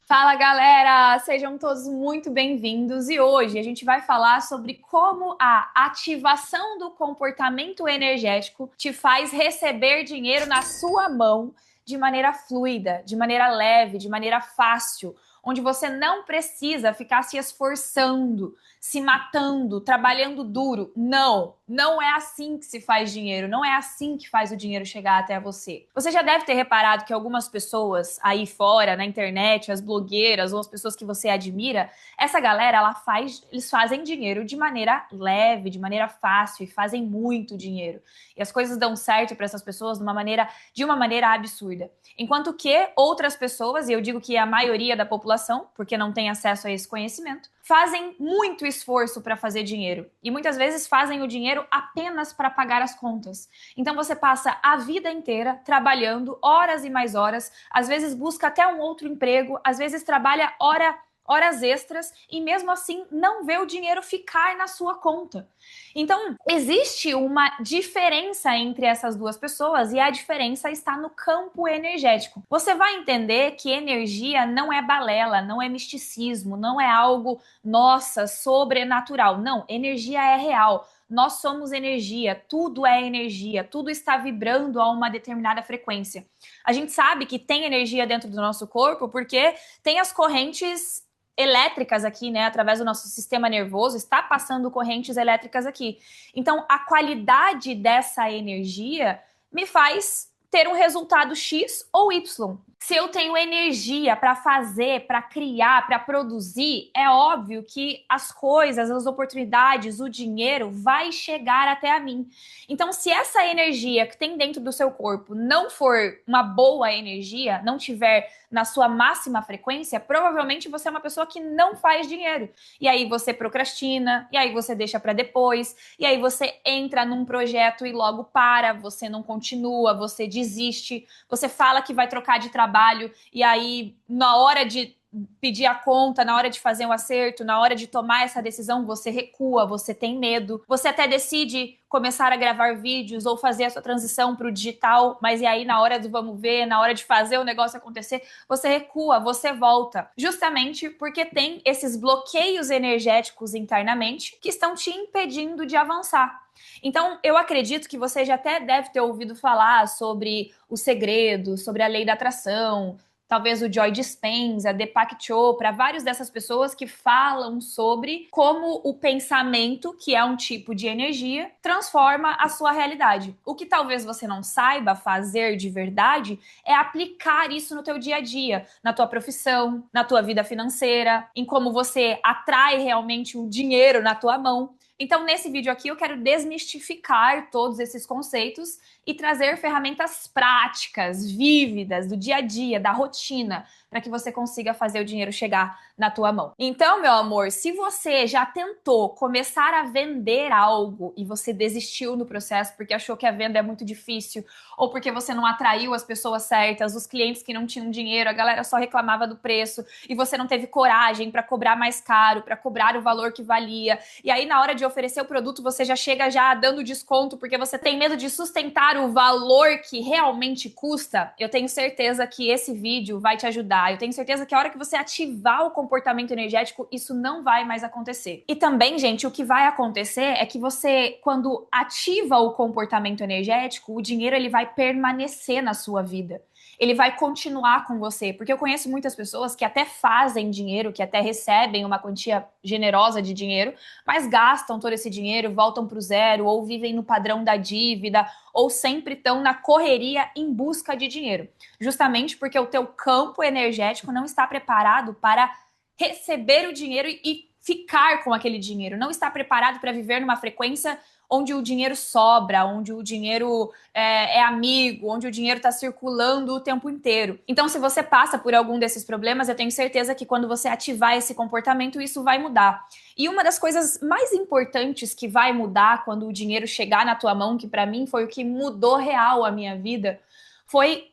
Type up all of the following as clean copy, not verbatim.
Fala galera, sejam todos muito bem-vindos e hoje a gente vai falar sobre como a ativação do comportamento energético te faz receber dinheiro na sua mão de maneira fluida, de maneira leve, de maneira fácil, onde você não precisa ficar se esforçando, se matando, trabalhando duro. Não é assim que se faz dinheiro, não é assim que faz o dinheiro chegar até você. Você já deve ter reparado que algumas pessoas aí fora, na internet, as blogueiras ou as pessoas que você admira, essa galera, eles fazem dinheiro de maneira leve, de maneira fácil e fazem muito dinheiro. E as coisas dão certo para essas pessoas de uma maneira absurda. Enquanto que outras pessoas, e eu digo que é a maioria da população, porque não tem acesso a esse conhecimento, fazem muito esforço para fazer dinheiro. E muitas vezes fazem o dinheiro apenas para pagar as contas. Então você passa a vida inteira trabalhando horas e mais horas, às vezes busca até um outro emprego, às vezes trabalha horas extras e mesmo assim não vê o dinheiro ficar na sua conta. Então, existe uma diferença entre essas duas pessoas e a diferença está no campo energético. Você vai entender que energia não é balela, não é misticismo, não é algo, nossa, sobrenatural. Não, energia é real. Nós somos energia, tudo é energia, tudo está vibrando a uma determinada frequência. A gente sabe que tem energia dentro do nosso corpo porque tem as correntes elétricas aqui, né, através do nosso sistema nervoso, está passando correntes elétricas aqui. Então, a qualidade dessa energia me faz ter um resultado X ou Y. Se eu tenho energia para fazer, para criar, para produzir, é óbvio que as coisas, as oportunidades, o dinheiro vai chegar até a mim. Então, se essa energia que tem dentro do seu corpo não for uma boa energia, não tiver na sua máxima frequência, provavelmente você é uma pessoa que não faz dinheiro. E aí você procrastina, e aí você deixa para depois, e aí você entra num projeto e logo para, você não continua, você desiste, você fala que vai trocar de trabalho, e aí na hora de pedir a conta, na hora de fazer um acerto, na hora de tomar essa decisão, você recua, você tem medo, você até decide começar a gravar vídeos ou fazer a sua transição para o digital, mas e aí na hora do vamos ver, na hora de fazer o negócio acontecer, você recua, você volta, justamente porque tem esses bloqueios energéticos internamente que estão te impedindo de avançar. Então, eu acredito que você já até deve ter ouvido falar sobre o segredo, sobre a lei da atração, talvez o Joy Dispenza, Deepak Chopra, várias dessas pessoas que falam sobre como o pensamento, que é um tipo de energia, transforma a sua realidade. O que talvez você não saiba fazer de verdade é aplicar isso no teu dia a dia, na tua profissão, na tua vida financeira, em como você atrai realmente o dinheiro na tua mão. Então, nesse vídeo aqui, eu quero desmistificar todos esses conceitos e trazer ferramentas práticas, vívidas, do dia a dia, da rotina, para que você consiga fazer o dinheiro chegar na tua mão. Então, meu amor, se você já tentou começar a vender algo e você desistiu no processo porque achou que a venda é muito difícil, ou porque você não atraiu as pessoas certas, os clientes que não tinham dinheiro, a galera só reclamava do preço, e você não teve coragem para cobrar mais caro, para cobrar o valor que valia, e aí na hora de oferecer o produto você já chega já dando desconto porque você tem medo de sustentar o valor que realmente custa, eu tenho certeza que esse vídeo vai te ajudar. Eu tenho certeza que a hora que você ativar o comportamento energético, isso não vai mais acontecer. E também, gente, o que vai acontecer é que você, quando ativa o comportamento energético, o dinheiro ele vai permanecer na sua vida. Ele vai continuar com você, porque eu conheço muitas pessoas que até fazem dinheiro, que até recebem uma quantia generosa de dinheiro, mas gastam todo esse dinheiro, voltam para o zero, ou vivem no padrão da dívida, ou sempre estão na correria em busca de dinheiro. Justamente porque o teu campo energético não está preparado para receber o dinheiro e ficar com aquele dinheiro. Não está preparado para viver numa frequência onde o dinheiro sobra, onde o dinheiro é amigo, onde o dinheiro está circulando o tempo inteiro. Então, se você passa por algum desses problemas, eu tenho certeza que quando você ativar esse comportamento, isso vai mudar. E uma das coisas mais importantes que vai mudar quando o dinheiro chegar na tua mão, que para mim foi o que mudou real a minha vida, foi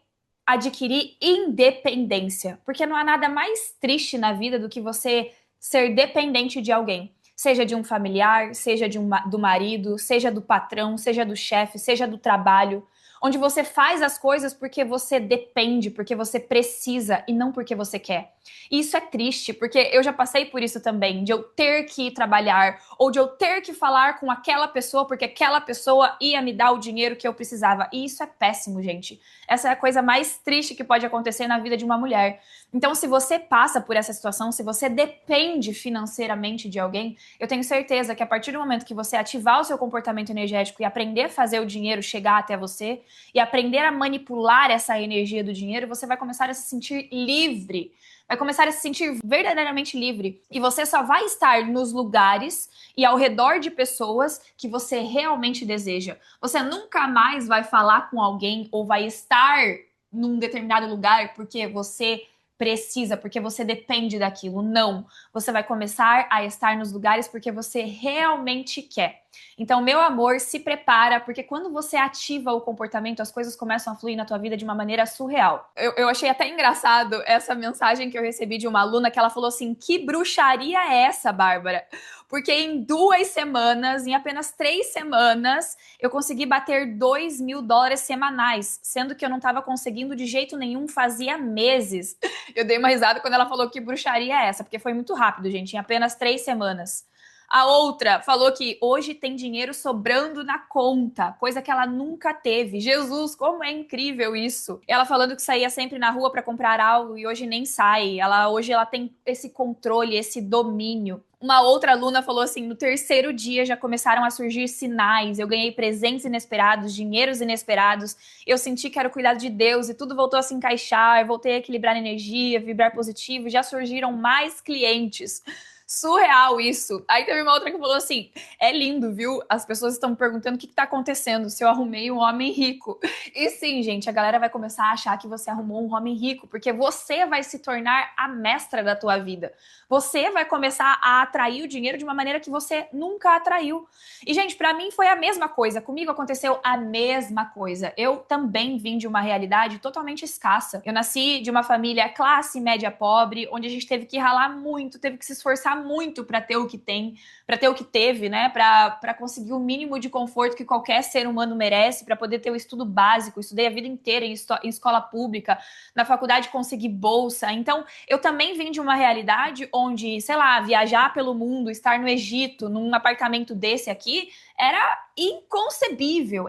adquirir independência. Porque não há nada mais triste na vida do que você ser dependente de alguém. Seja de um familiar, seja do marido, seja do patrão, seja do chefe, seja do trabalho. onde você faz as coisas porque você depende, porque você precisa e não porque você quer. E isso é triste, porque eu já passei por isso também, de eu ter que ir trabalhar ou de eu ter que falar com aquela pessoa porque aquela pessoa ia me dar o dinheiro que eu precisava. E isso é péssimo, gente. Essa é a coisa mais triste que pode acontecer na vida de uma mulher. Então, se você passa por essa situação, se você depende financeiramente de alguém, eu tenho certeza que a partir do momento que você ativar o seu comportamento energético e aprender a fazer o dinheiro chegar até você e aprender a manipular essa energia do dinheiro, você vai começar a se sentir livre. Vai começar a se sentir verdadeiramente livre. E você só vai estar nos lugares e ao redor de pessoas que você realmente deseja. Você nunca mais vai falar com alguém ou vai estar num determinado lugar porque você precisa, porque você depende daquilo. Não. Você vai começar a estar nos lugares porque você realmente quer. Então, meu amor, se prepara, porque quando você ativa o comportamento, as coisas começam a fluir na tua vida de uma maneira surreal. Eu achei até engraçado essa mensagem que eu recebi de uma aluna, que ela falou assim: que bruxaria é essa, Bárbara? Porque em 2 semanas, em apenas 3 semanas, eu consegui bater $2.000 semanais, sendo que eu não estava conseguindo de jeito nenhum fazia meses. Eu dei uma risada quando ela falou que bruxaria é essa, porque foi muito rápido, gente, em apenas 3 semanas. A outra falou que hoje tem dinheiro sobrando na conta, coisa que ela nunca teve. Jesus, como é incrível isso. Ela falando que saía sempre na rua para comprar algo e hoje nem sai. Hoje ela tem esse controle, esse domínio. Uma outra aluna falou assim: no 3º dia já começaram a surgir sinais, eu ganhei presentes inesperados, dinheiros inesperados, eu senti que era o cuidado de Deus e tudo voltou a se encaixar, eu voltei a equilibrar a energia, vibrar positivo, já surgiram mais clientes. Surreal isso. Aí teve uma outra que falou assim: é lindo, viu? As pessoas estão me perguntando o que tá acontecendo, se eu arrumei um homem rico. E sim, gente, a galera vai começar a achar que você arrumou um homem rico, porque você vai se tornar a mestra da tua vida. Você vai começar a atrair o dinheiro de uma maneira que você nunca atraiu. E, gente, pra mim foi a mesma coisa. Comigo aconteceu a mesma coisa. Eu também vim de uma realidade totalmente escassa. Eu nasci de uma família classe média pobre, onde a gente teve que ralar muito, teve que se esforçar muito para ter o que tem, para ter o que teve, né? Para conseguir o mínimo de conforto que qualquer ser humano merece, para poder ter o estudo básico. Estudei a vida inteira em escola pública, na faculdade consegui bolsa. Então, eu também vim de uma realidade onde, sei lá, viajar pelo mundo, estar no Egito, num apartamento desse aqui, era inconcebível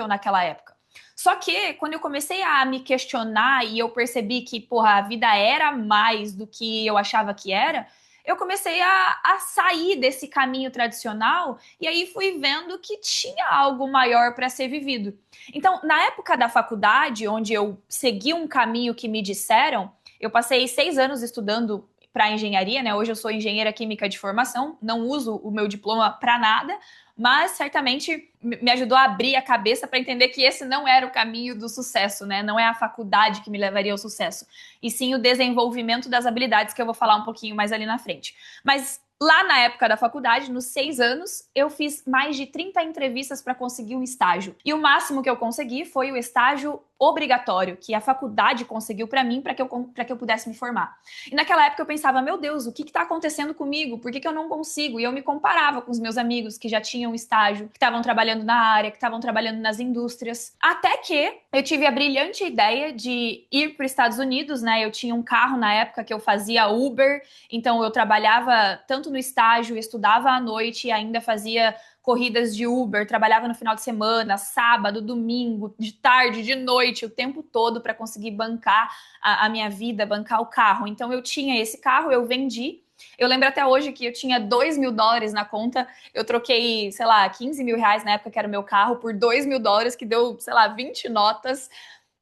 naquela época. Só que quando eu comecei a me questionar e eu percebi que, porra, a vida era mais do que eu achava que era, eu comecei a sair desse caminho tradicional e aí fui vendo que tinha algo maior para ser vivido. Então, na época da faculdade, onde eu segui um caminho que me disseram, eu passei 6 anos estudando para engenharia, né? Hoje eu sou engenheira química de formação, não uso o meu diploma para nada, mas certamente me ajudou a abrir a cabeça para entender que esse não era o caminho do sucesso, né? Não é a faculdade que me levaria ao sucesso, e sim o desenvolvimento das habilidades, que eu vou falar um pouquinho mais ali na frente. Mas lá na época da faculdade, nos 6 anos, eu fiz mais de 30 entrevistas para conseguir um estágio. E o máximo que eu consegui foi o estágio obrigatório, que a faculdade conseguiu para mim, para que eu pudesse me formar. E naquela época eu pensava: meu Deus, o que está acontecendo comigo? Por que eu não consigo? E eu me comparava com os meus amigos que já tinham estágio, que estavam trabalhando na área, que estavam trabalhando nas indústrias. Até que eu tive a brilhante ideia de ir para os Estados Unidos, né? Eu tinha um carro na época que eu fazia Uber, então eu trabalhava tanto no estágio, estudava à noite e ainda fazia corridas de Uber, trabalhava no final de semana, sábado, domingo, de tarde, de noite, o tempo todo para conseguir bancar a minha vida, bancar o carro. Então eu tinha esse carro, eu vendi. Eu lembro até hoje que eu tinha $2.000 na conta, eu troquei, sei lá, R$ 15.000 na época que era o meu carro por $2.000, que deu, sei lá, 20 notas.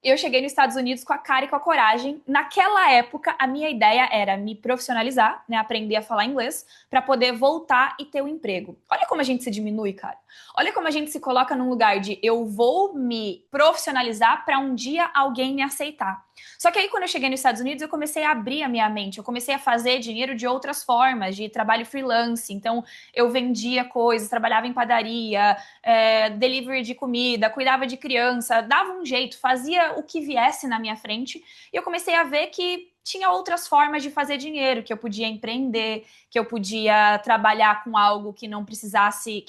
Eu cheguei nos Estados Unidos com a cara e com a coragem. Naquela época, a minha ideia era me profissionalizar, né, aprender a falar inglês, para poder voltar e ter um emprego. Olha como a gente se diminui, cara. Olha como a gente se coloca num lugar de eu vou me profissionalizar para um dia alguém me aceitar. Só que aí, quando eu cheguei nos Estados Unidos, eu comecei a abrir a minha mente. Eu comecei a fazer dinheiro de outras formas, de trabalho freelance. Então, eu vendia coisas, trabalhava em padaria, delivery de comida, cuidava de criança, dava um jeito, fazia o que viesse na minha frente. E eu comecei a ver que tinha outras formas de fazer dinheiro, que eu podia empreender, que eu podia trabalhar com algo que eu não precisasse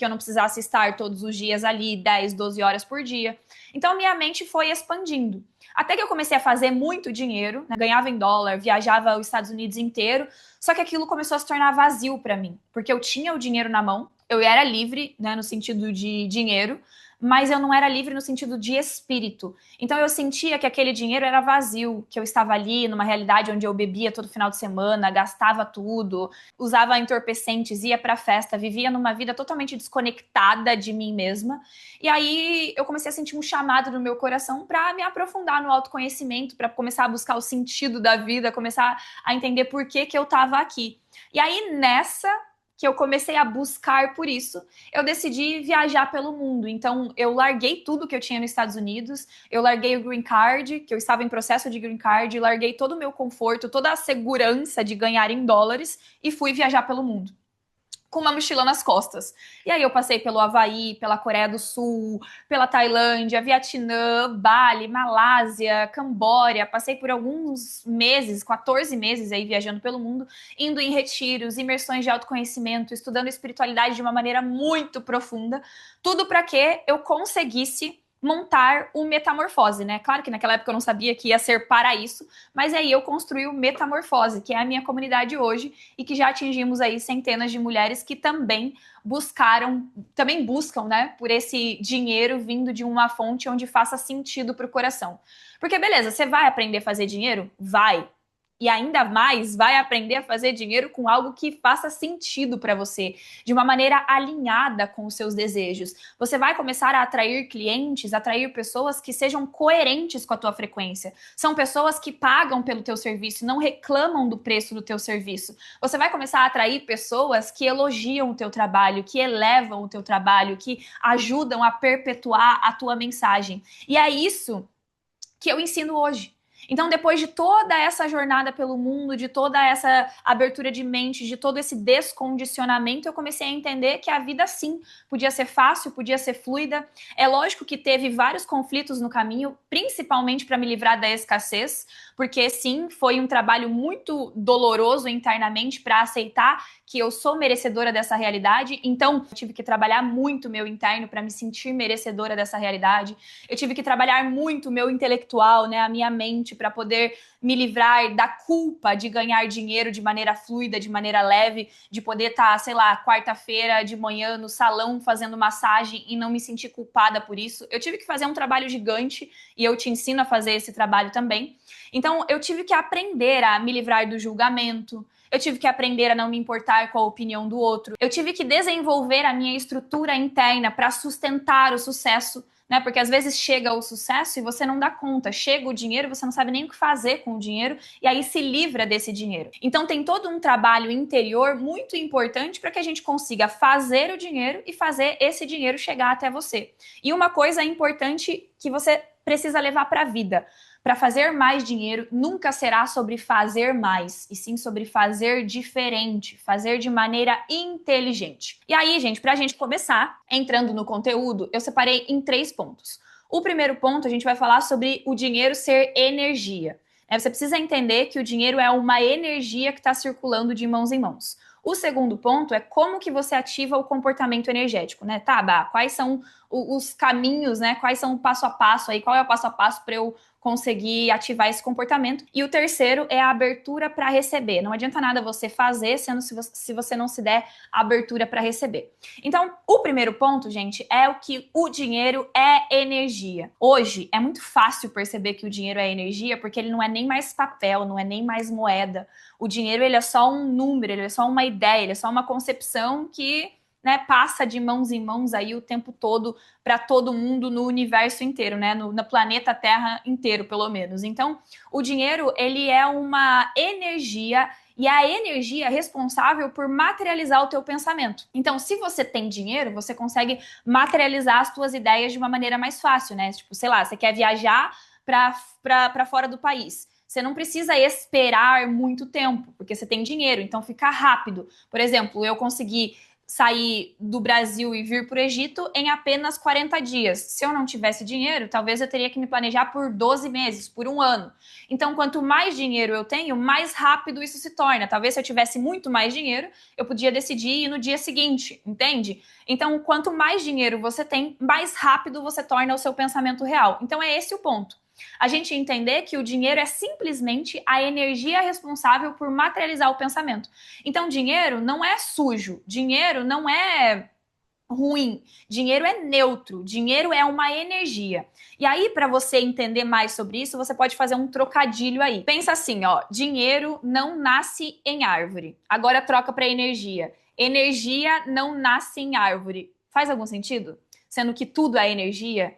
estar todos os dias ali, 10, 12 horas por dia. Então, minha mente foi expandindo. Até que eu comecei a fazer muito dinheiro, né? Ganhava em dólar, viajava os Estados Unidos inteiro, só que aquilo começou a se tornar vazio para mim, porque eu tinha o dinheiro na mão, eu era livre, né, no sentido de dinheiro, mas eu não era livre no sentido de espírito. Então eu sentia que aquele dinheiro era vazio, que eu estava ali numa realidade onde eu bebia todo final de semana, gastava tudo, usava entorpecentes, ia pra festa, vivia numa vida totalmente desconectada de mim mesma. E aí eu comecei a sentir um chamado no meu coração para me aprofundar no autoconhecimento, para começar a buscar o sentido da vida, começar a entender por que eu estava aqui. E aí nessa que eu comecei a buscar por isso, eu decidi viajar pelo mundo. Então, eu larguei tudo que eu tinha nos Estados Unidos, eu larguei o green card, que eu estava em processo de green card, larguei todo o meu conforto, toda a segurança de ganhar em dólares e fui viajar pelo mundo com uma mochila nas costas. E aí eu passei pelo Havaí, pela Coreia do Sul, pela Tailândia, Vietnã, Bali, Malásia, Camboja. Passei por alguns meses, 14 meses aí viajando pelo mundo, indo em retiros, imersões de autoconhecimento, estudando espiritualidade de uma maneira muito profunda. Tudo para que eu conseguisse montar o Metamorfose, né? Claro que naquela época eu não sabia que ia ser para isso, mas aí eu construí o Metamorfose, que é a minha comunidade hoje e que já atingimos aí centenas de mulheres que também buscam, né, por esse dinheiro vindo de uma fonte onde faça sentido para o coração. Porque beleza, você vai aprender a fazer dinheiro? Vai. E ainda mais vai aprender a fazer dinheiro com algo que faça sentido para você, de uma maneira alinhada com os seus desejos. Você vai começar a atrair clientes, atrair pessoas que sejam coerentes com a tua frequência. São pessoas que pagam pelo teu serviço, não reclamam do preço do teu serviço. Você vai começar a atrair pessoas que elogiam o teu trabalho, que elevam o teu trabalho, que ajudam a perpetuar a tua mensagem. E é isso que eu ensino hoje. Então, depois de toda essa jornada pelo mundo, de toda essa abertura de mente, de todo esse descondicionamento, eu comecei a entender que a vida, sim, podia ser fácil, podia ser fluida. É lógico que teve vários conflitos no caminho, principalmente para me livrar da escassez, porque, sim, foi um trabalho muito doloroso internamente para aceitar que eu sou merecedora dessa realidade. Então, eu tive que trabalhar muito o meu interno para me sentir merecedora dessa realidade. Eu tive que trabalhar muito o meu intelectual, né, a minha mente, para poder me livrar da culpa de ganhar dinheiro de maneira fluida, de maneira leve, de poder estar, sei lá, quarta-feira de manhã no salão fazendo massagem e não me sentir culpada por isso. Eu tive que fazer um trabalho gigante e eu te ensino a fazer esse trabalho também. Então, eu tive que aprender a me livrar do julgamento, eu tive que aprender a não me importar com a opinião do outro, eu tive que desenvolver a minha estrutura interna para sustentar o sucesso, né? Porque às vezes chega o sucesso e você não dá conta, chega o dinheiro, você não sabe nem o que fazer com o dinheiro e aí se livra desse dinheiro. Então tem todo um trabalho interior muito importante para que a gente consiga fazer o dinheiro e fazer esse dinheiro chegar até você. E uma coisa importante que você precisa levar para a vida: para fazer mais dinheiro nunca será sobre fazer mais, e sim sobre fazer diferente, fazer de maneira inteligente. E aí, gente, para a gente começar, entrando no conteúdo, eu separei em 3 pontos. O primeiro ponto, a gente vai falar sobre o dinheiro ser energia. Você precisa entender que o dinheiro é uma energia que está circulando de mãos em mãos. O segundo ponto é como que você ativa o comportamento energético, né? Tá, Bá, quais são os caminhos, né? Quais são o passo a passo aí? Qual é o passo a passo para eu conseguir ativar esse comportamento? E o terceiro é a abertura para receber. Não adianta nada você fazer se você não se der abertura para receber. Então, o primeiro ponto, gente, é o que o dinheiro é energia. Hoje, é muito fácil perceber que o dinheiro é energia porque ele não é nem mais papel, não é nem mais moeda. O dinheiro, ele é só um número, ele é só uma ideia, ele é só uma concepção que, né, passa de mãos em mãos aí o tempo todo para todo mundo no universo inteiro, né, no planeta Terra inteiro, pelo menos. Então, o dinheiro, ele é uma energia e a energia é responsável por materializar o teu pensamento. Então, se você tem dinheiro, você consegue materializar as tuas ideias de uma maneira mais fácil, né? Tipo, sei lá, você quer viajar para fora do país. Você não precisa esperar muito tempo, porque você tem dinheiro, então fica rápido. Por exemplo, eu consegui sair do Brasil e vir para o Egito em apenas 40 dias. Se eu não tivesse dinheiro, talvez eu teria que me planejar por 12 meses, por um ano. Então, quanto mais dinheiro eu tenho, mais rápido isso se torna. Talvez se eu tivesse muito mais dinheiro, eu podia decidir ir no dia seguinte, entende? Então, quanto mais dinheiro você tem, mais rápido você torna o seu pensamento real. Então, é esse o ponto. A gente entender que o dinheiro é simplesmente a energia responsável por materializar o pensamento. Então, dinheiro não é sujo, dinheiro não é ruim, dinheiro é neutro, dinheiro é uma energia. E aí, para você entender mais sobre isso, você pode fazer um trocadilho aí. Pensa assim, ó, dinheiro não nasce em árvore. Agora troca para energia. Energia não nasce em árvore. Faz algum sentido? Sendo que tudo é energia?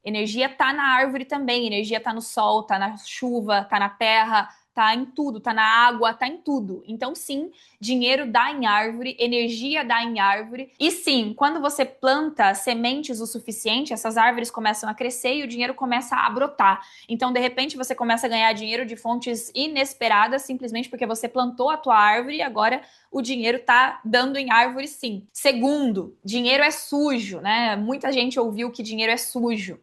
Energia tá na árvore também, energia tá no sol, tá na chuva, tá na terra, tá em tudo, tá na água, tá em tudo. Então, sim, dinheiro dá em árvore, energia dá em árvore. E sim, quando você planta sementes o suficiente, essas árvores começam a crescer e o dinheiro começa a brotar. Então, de repente, você começa a ganhar dinheiro de fontes inesperadas, simplesmente porque você plantou a tua árvore e agora o dinheiro tá dando em árvore, sim. Segundo, dinheiro é sujo, né? Muita gente ouviu que dinheiro é sujo.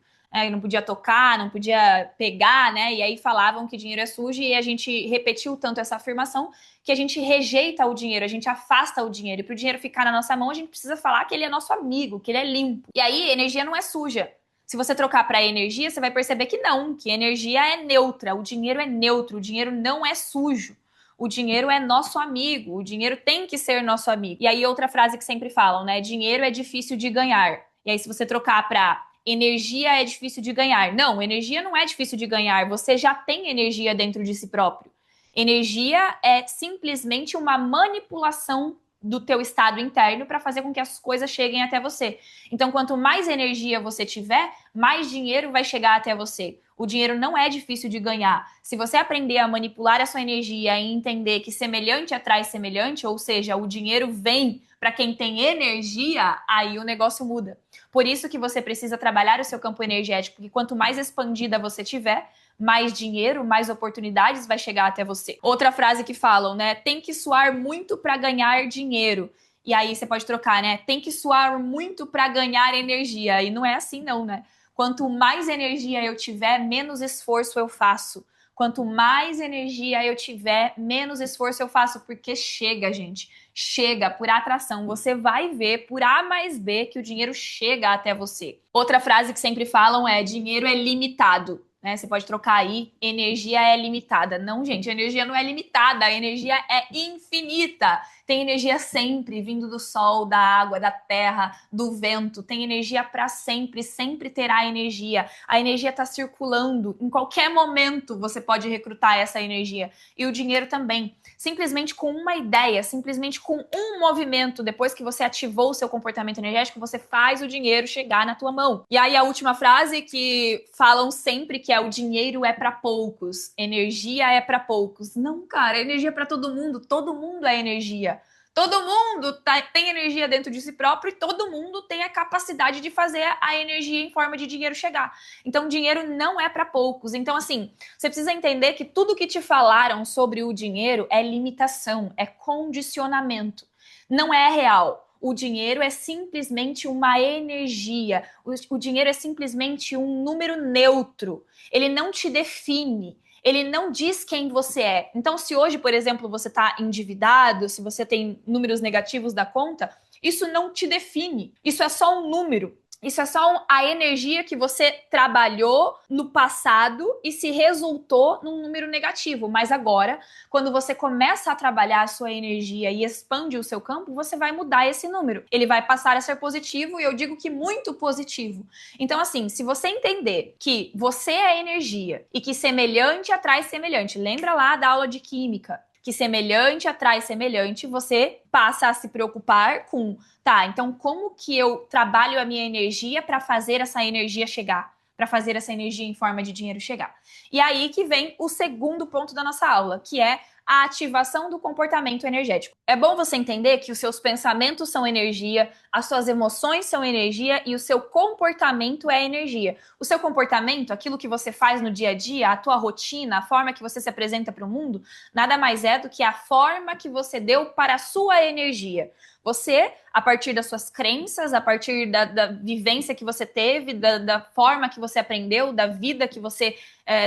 Não podia tocar, não podia pegar, né? E aí falavam que dinheiro é sujo e a gente repetiu tanto essa afirmação que a gente rejeita o dinheiro, a gente afasta o dinheiro. E para o dinheiro ficar na nossa mão, a gente precisa falar que ele é nosso amigo, que ele é limpo. E aí, energia não é suja. Se você trocar para energia, você vai perceber que não, que energia é neutra, o dinheiro é neutro, o dinheiro não é sujo. O dinheiro é nosso amigo, o dinheiro tem que ser nosso amigo. E aí, outra frase que sempre falam, né? Dinheiro é difícil de ganhar. E aí, se você trocar para energia é difícil de ganhar. Não, energia não é difícil de ganhar. Você já tem energia dentro de si próprio. Energia é simplesmente uma manipulação do teu estado interno para fazer com que as coisas cheguem até você. Então, quanto mais energia você tiver, mais dinheiro vai chegar até você. O dinheiro não é difícil de ganhar. Se você aprender a manipular a sua energia e entender que semelhante atrai semelhante, ou seja, o dinheiro vem para quem tem energia, aí o negócio muda. Por isso que você precisa trabalhar o seu campo energético, porque quanto mais expandida você tiver, mais dinheiro, mais oportunidades vai chegar até você. Outra frase que falam, né? Tem que suar muito para ganhar dinheiro. E aí você pode trocar, né? Tem que suar muito para ganhar energia. E não é assim não, né? Quanto mais energia eu tiver, menos esforço eu faço. Quanto mais energia eu tiver, menos esforço eu faço, porque chega, gente. Chega por atração. Você vai ver por A mais B que o dinheiro chega até você. Outra frase que sempre falam é: dinheiro é limitado. Né? Você pode trocar aí, energia é limitada. Não, gente, a energia não é limitada, a energia é infinita. Tem energia sempre vindo do sol, da água, da terra, do vento. Tem energia para sempre, sempre terá energia. A energia está circulando. Em qualquer momento você pode recrutar essa energia. E o dinheiro também. Simplesmente com uma ideia, simplesmente com um movimento, depois que você ativou o seu comportamento energético, você faz o dinheiro chegar na tua mão. E aí a última frase que falam sempre, que é: o dinheiro é para poucos, energia é para poucos. Não, cara, energia é para todo mundo é energia. Todo mundo tem energia dentro de si próprio e todo mundo tem a capacidade de fazer a energia em forma de dinheiro chegar. Então, dinheiro não é para poucos. Então, assim, você precisa entender que tudo que te falaram sobre o dinheiro é limitação, é condicionamento. Não é real. O dinheiro é simplesmente uma energia. O dinheiro é simplesmente um número neutro. Ele não te define. Ele não diz quem você é. Então, se hoje, por exemplo, você está endividado, se você tem números negativos da conta, isso não te define. Isso é só um número. Isso é só a energia que você trabalhou no passado e se resultou num número negativo. Mas agora, quando você começa a trabalhar a sua energia e expande o seu campo, você vai mudar esse número. Ele vai passar a ser positivo, e eu digo que muito positivo. Então, assim, se você entender que você é energia e que semelhante atrai semelhante, lembra lá da aula de química, que semelhante atrai semelhante, você passa a se preocupar com, tá, então como que eu trabalho a minha energia para fazer essa energia chegar? Para fazer essa energia em forma de dinheiro chegar. E aí que vem o segundo ponto da nossa aula, que é a ativação do comportamento energético. É bom você entender que os seus pensamentos são energia, as suas emoções são energia e o seu comportamento é energia. O seu comportamento, aquilo que você faz no dia a dia, a tua rotina, a forma que você se apresenta para o mundo, nada mais é do que a forma que você deu para a sua energia. Você, a partir das suas crenças, a partir da vivência que você teve, da forma que você aprendeu, da vida que você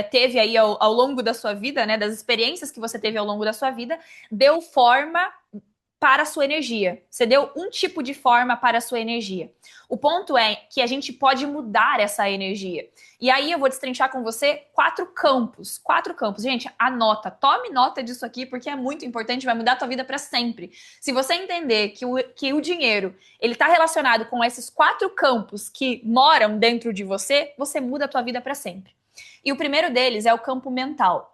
teve aí ao longo da sua vida, né, das experiências que você teve ao longo da sua vida, deu forma para a sua energia. Você deu um tipo de forma para a sua energia. O ponto é que a gente pode mudar essa energia. E aí eu vou destrinchar com você 4 campos. 4 campos. Gente, anota. Tome nota disso aqui, porque é muito importante, vai mudar a tua vida para sempre. Se você entender que o dinheiro ele está relacionado com esses 4 campos que moram dentro de você, você muda a tua vida para sempre. E o primeiro deles é o campo mental.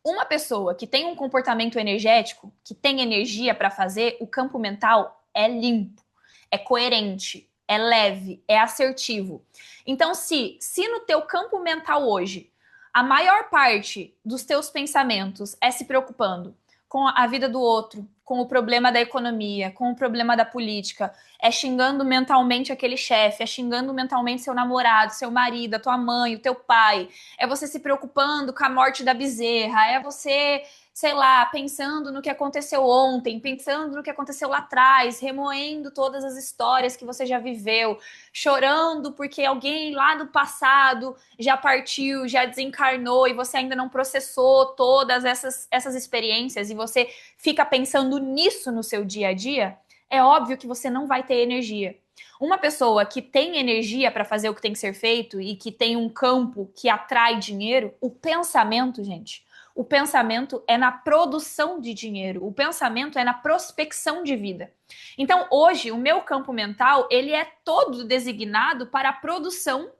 Uma pessoa que tem um comportamento energético, que tem energia para fazer, o campo mental é limpo, é coerente, é leve, é assertivo. Então, se no teu campo mental hoje, a maior parte dos teus pensamentos é se preocupando com a vida do outro, com o problema da economia, com o problema da política, é xingando mentalmente aquele chefe, é xingando mentalmente seu namorado, seu marido, a tua mãe, o teu pai, é você se preocupando com a morte da bezerra, é você, sei lá, pensando no que aconteceu ontem, pensando no que aconteceu lá atrás, remoendo todas as histórias que você já viveu, chorando porque alguém lá do passado já partiu, já desencarnou e você ainda não processou todas essas experiências e você fica pensando nisso no seu dia a dia, é óbvio que você não vai ter energia. Uma pessoa que tem energia para fazer o que tem que ser feito e que tem um campo que atrai dinheiro, o pensamento, gente, o pensamento é na produção de dinheiro, o pensamento é na prospecção de vida. Então, hoje, o meu campo mental, ele é todo designado para a produção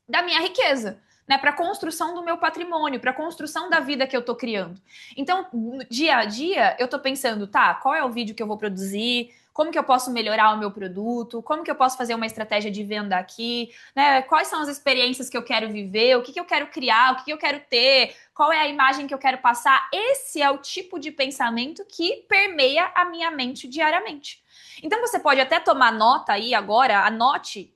da minha riqueza, né, para a construção do meu patrimônio, para a construção da vida que eu tô criando. Então, no dia a dia, eu tô pensando, tá, qual é o vídeo que eu vou produzir? Como que eu posso melhorar o meu produto? Como que eu posso fazer uma estratégia de venda aqui? Né? Quais são as experiências que eu quero viver? O que eu quero criar? O que eu quero ter? Qual é a imagem que eu quero passar? Esse é o tipo de pensamento que permeia a minha mente diariamente. Então, você pode até tomar nota aí agora, anote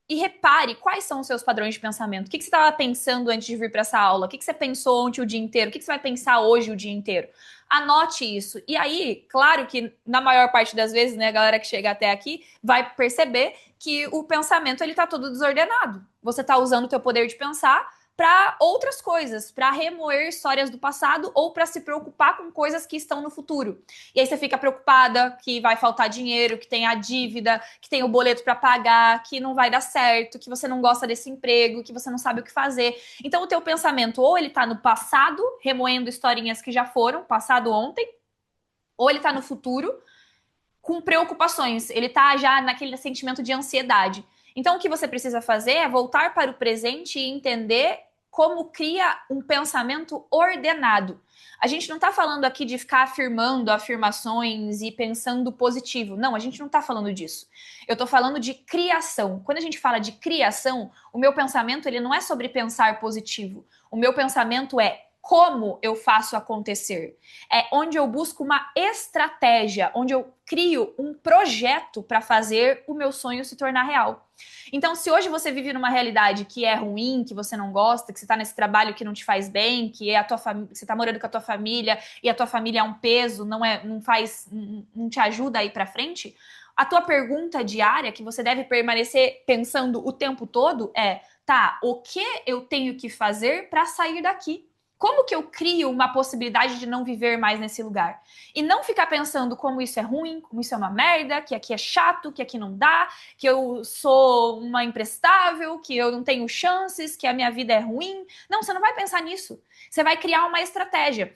e repare quais são os seus padrões de pensamento. O que você estava pensando antes de vir para essa aula? O que você pensou ontem o dia inteiro? O que você vai pensar hoje o dia inteiro? Anote isso. E aí, claro que na maior parte das vezes, né, a galera que chega até aqui vai perceber que o pensamento ele tá todo desordenado. Você tá usando o teu poder de pensar para outras coisas, para remoer histórias do passado ou para se preocupar com coisas que estão no futuro. E aí você fica preocupada que vai faltar dinheiro, que tem a dívida, que tem o boleto para pagar, que não vai dar certo, que você não gosta desse emprego, que você não sabe o que fazer. Então o teu pensamento ou ele tá no passado, remoendo historinhas que já foram, passado ontem, ou ele tá no futuro, com preocupações. Ele tá já naquele sentimento de ansiedade. Então o que você precisa fazer é voltar para o presente e entender como cria um pensamento ordenado. A gente não está falando aqui de ficar afirmando afirmações e pensando positivo. Não, a gente não está falando disso. Eu estou falando de criação. Quando a gente fala de criação, o meu pensamento ele não é sobre pensar positivo. O meu pensamento é como eu faço acontecer. É onde eu busco uma estratégia, onde eu crio um projeto para fazer o meu sonho se tornar real. Então, se hoje você vive numa realidade que é ruim, que você não gosta, que você está nesse trabalho que não te faz bem, que é a tua você está morando com a tua família e a tua família é um peso, não te ajuda a ir para frente, a tua pergunta diária que você deve permanecer pensando o tempo todo é, tá, o que eu tenho que fazer para sair daqui? Como que eu crio uma possibilidade de não viver mais nesse lugar? E não ficar pensando como isso é ruim, como isso é uma merda, que aqui é chato, que aqui não dá, que eu sou uma imprestável, que eu não tenho chances, que a minha vida é ruim. Não, você não vai pensar nisso. Você vai criar uma estratégia.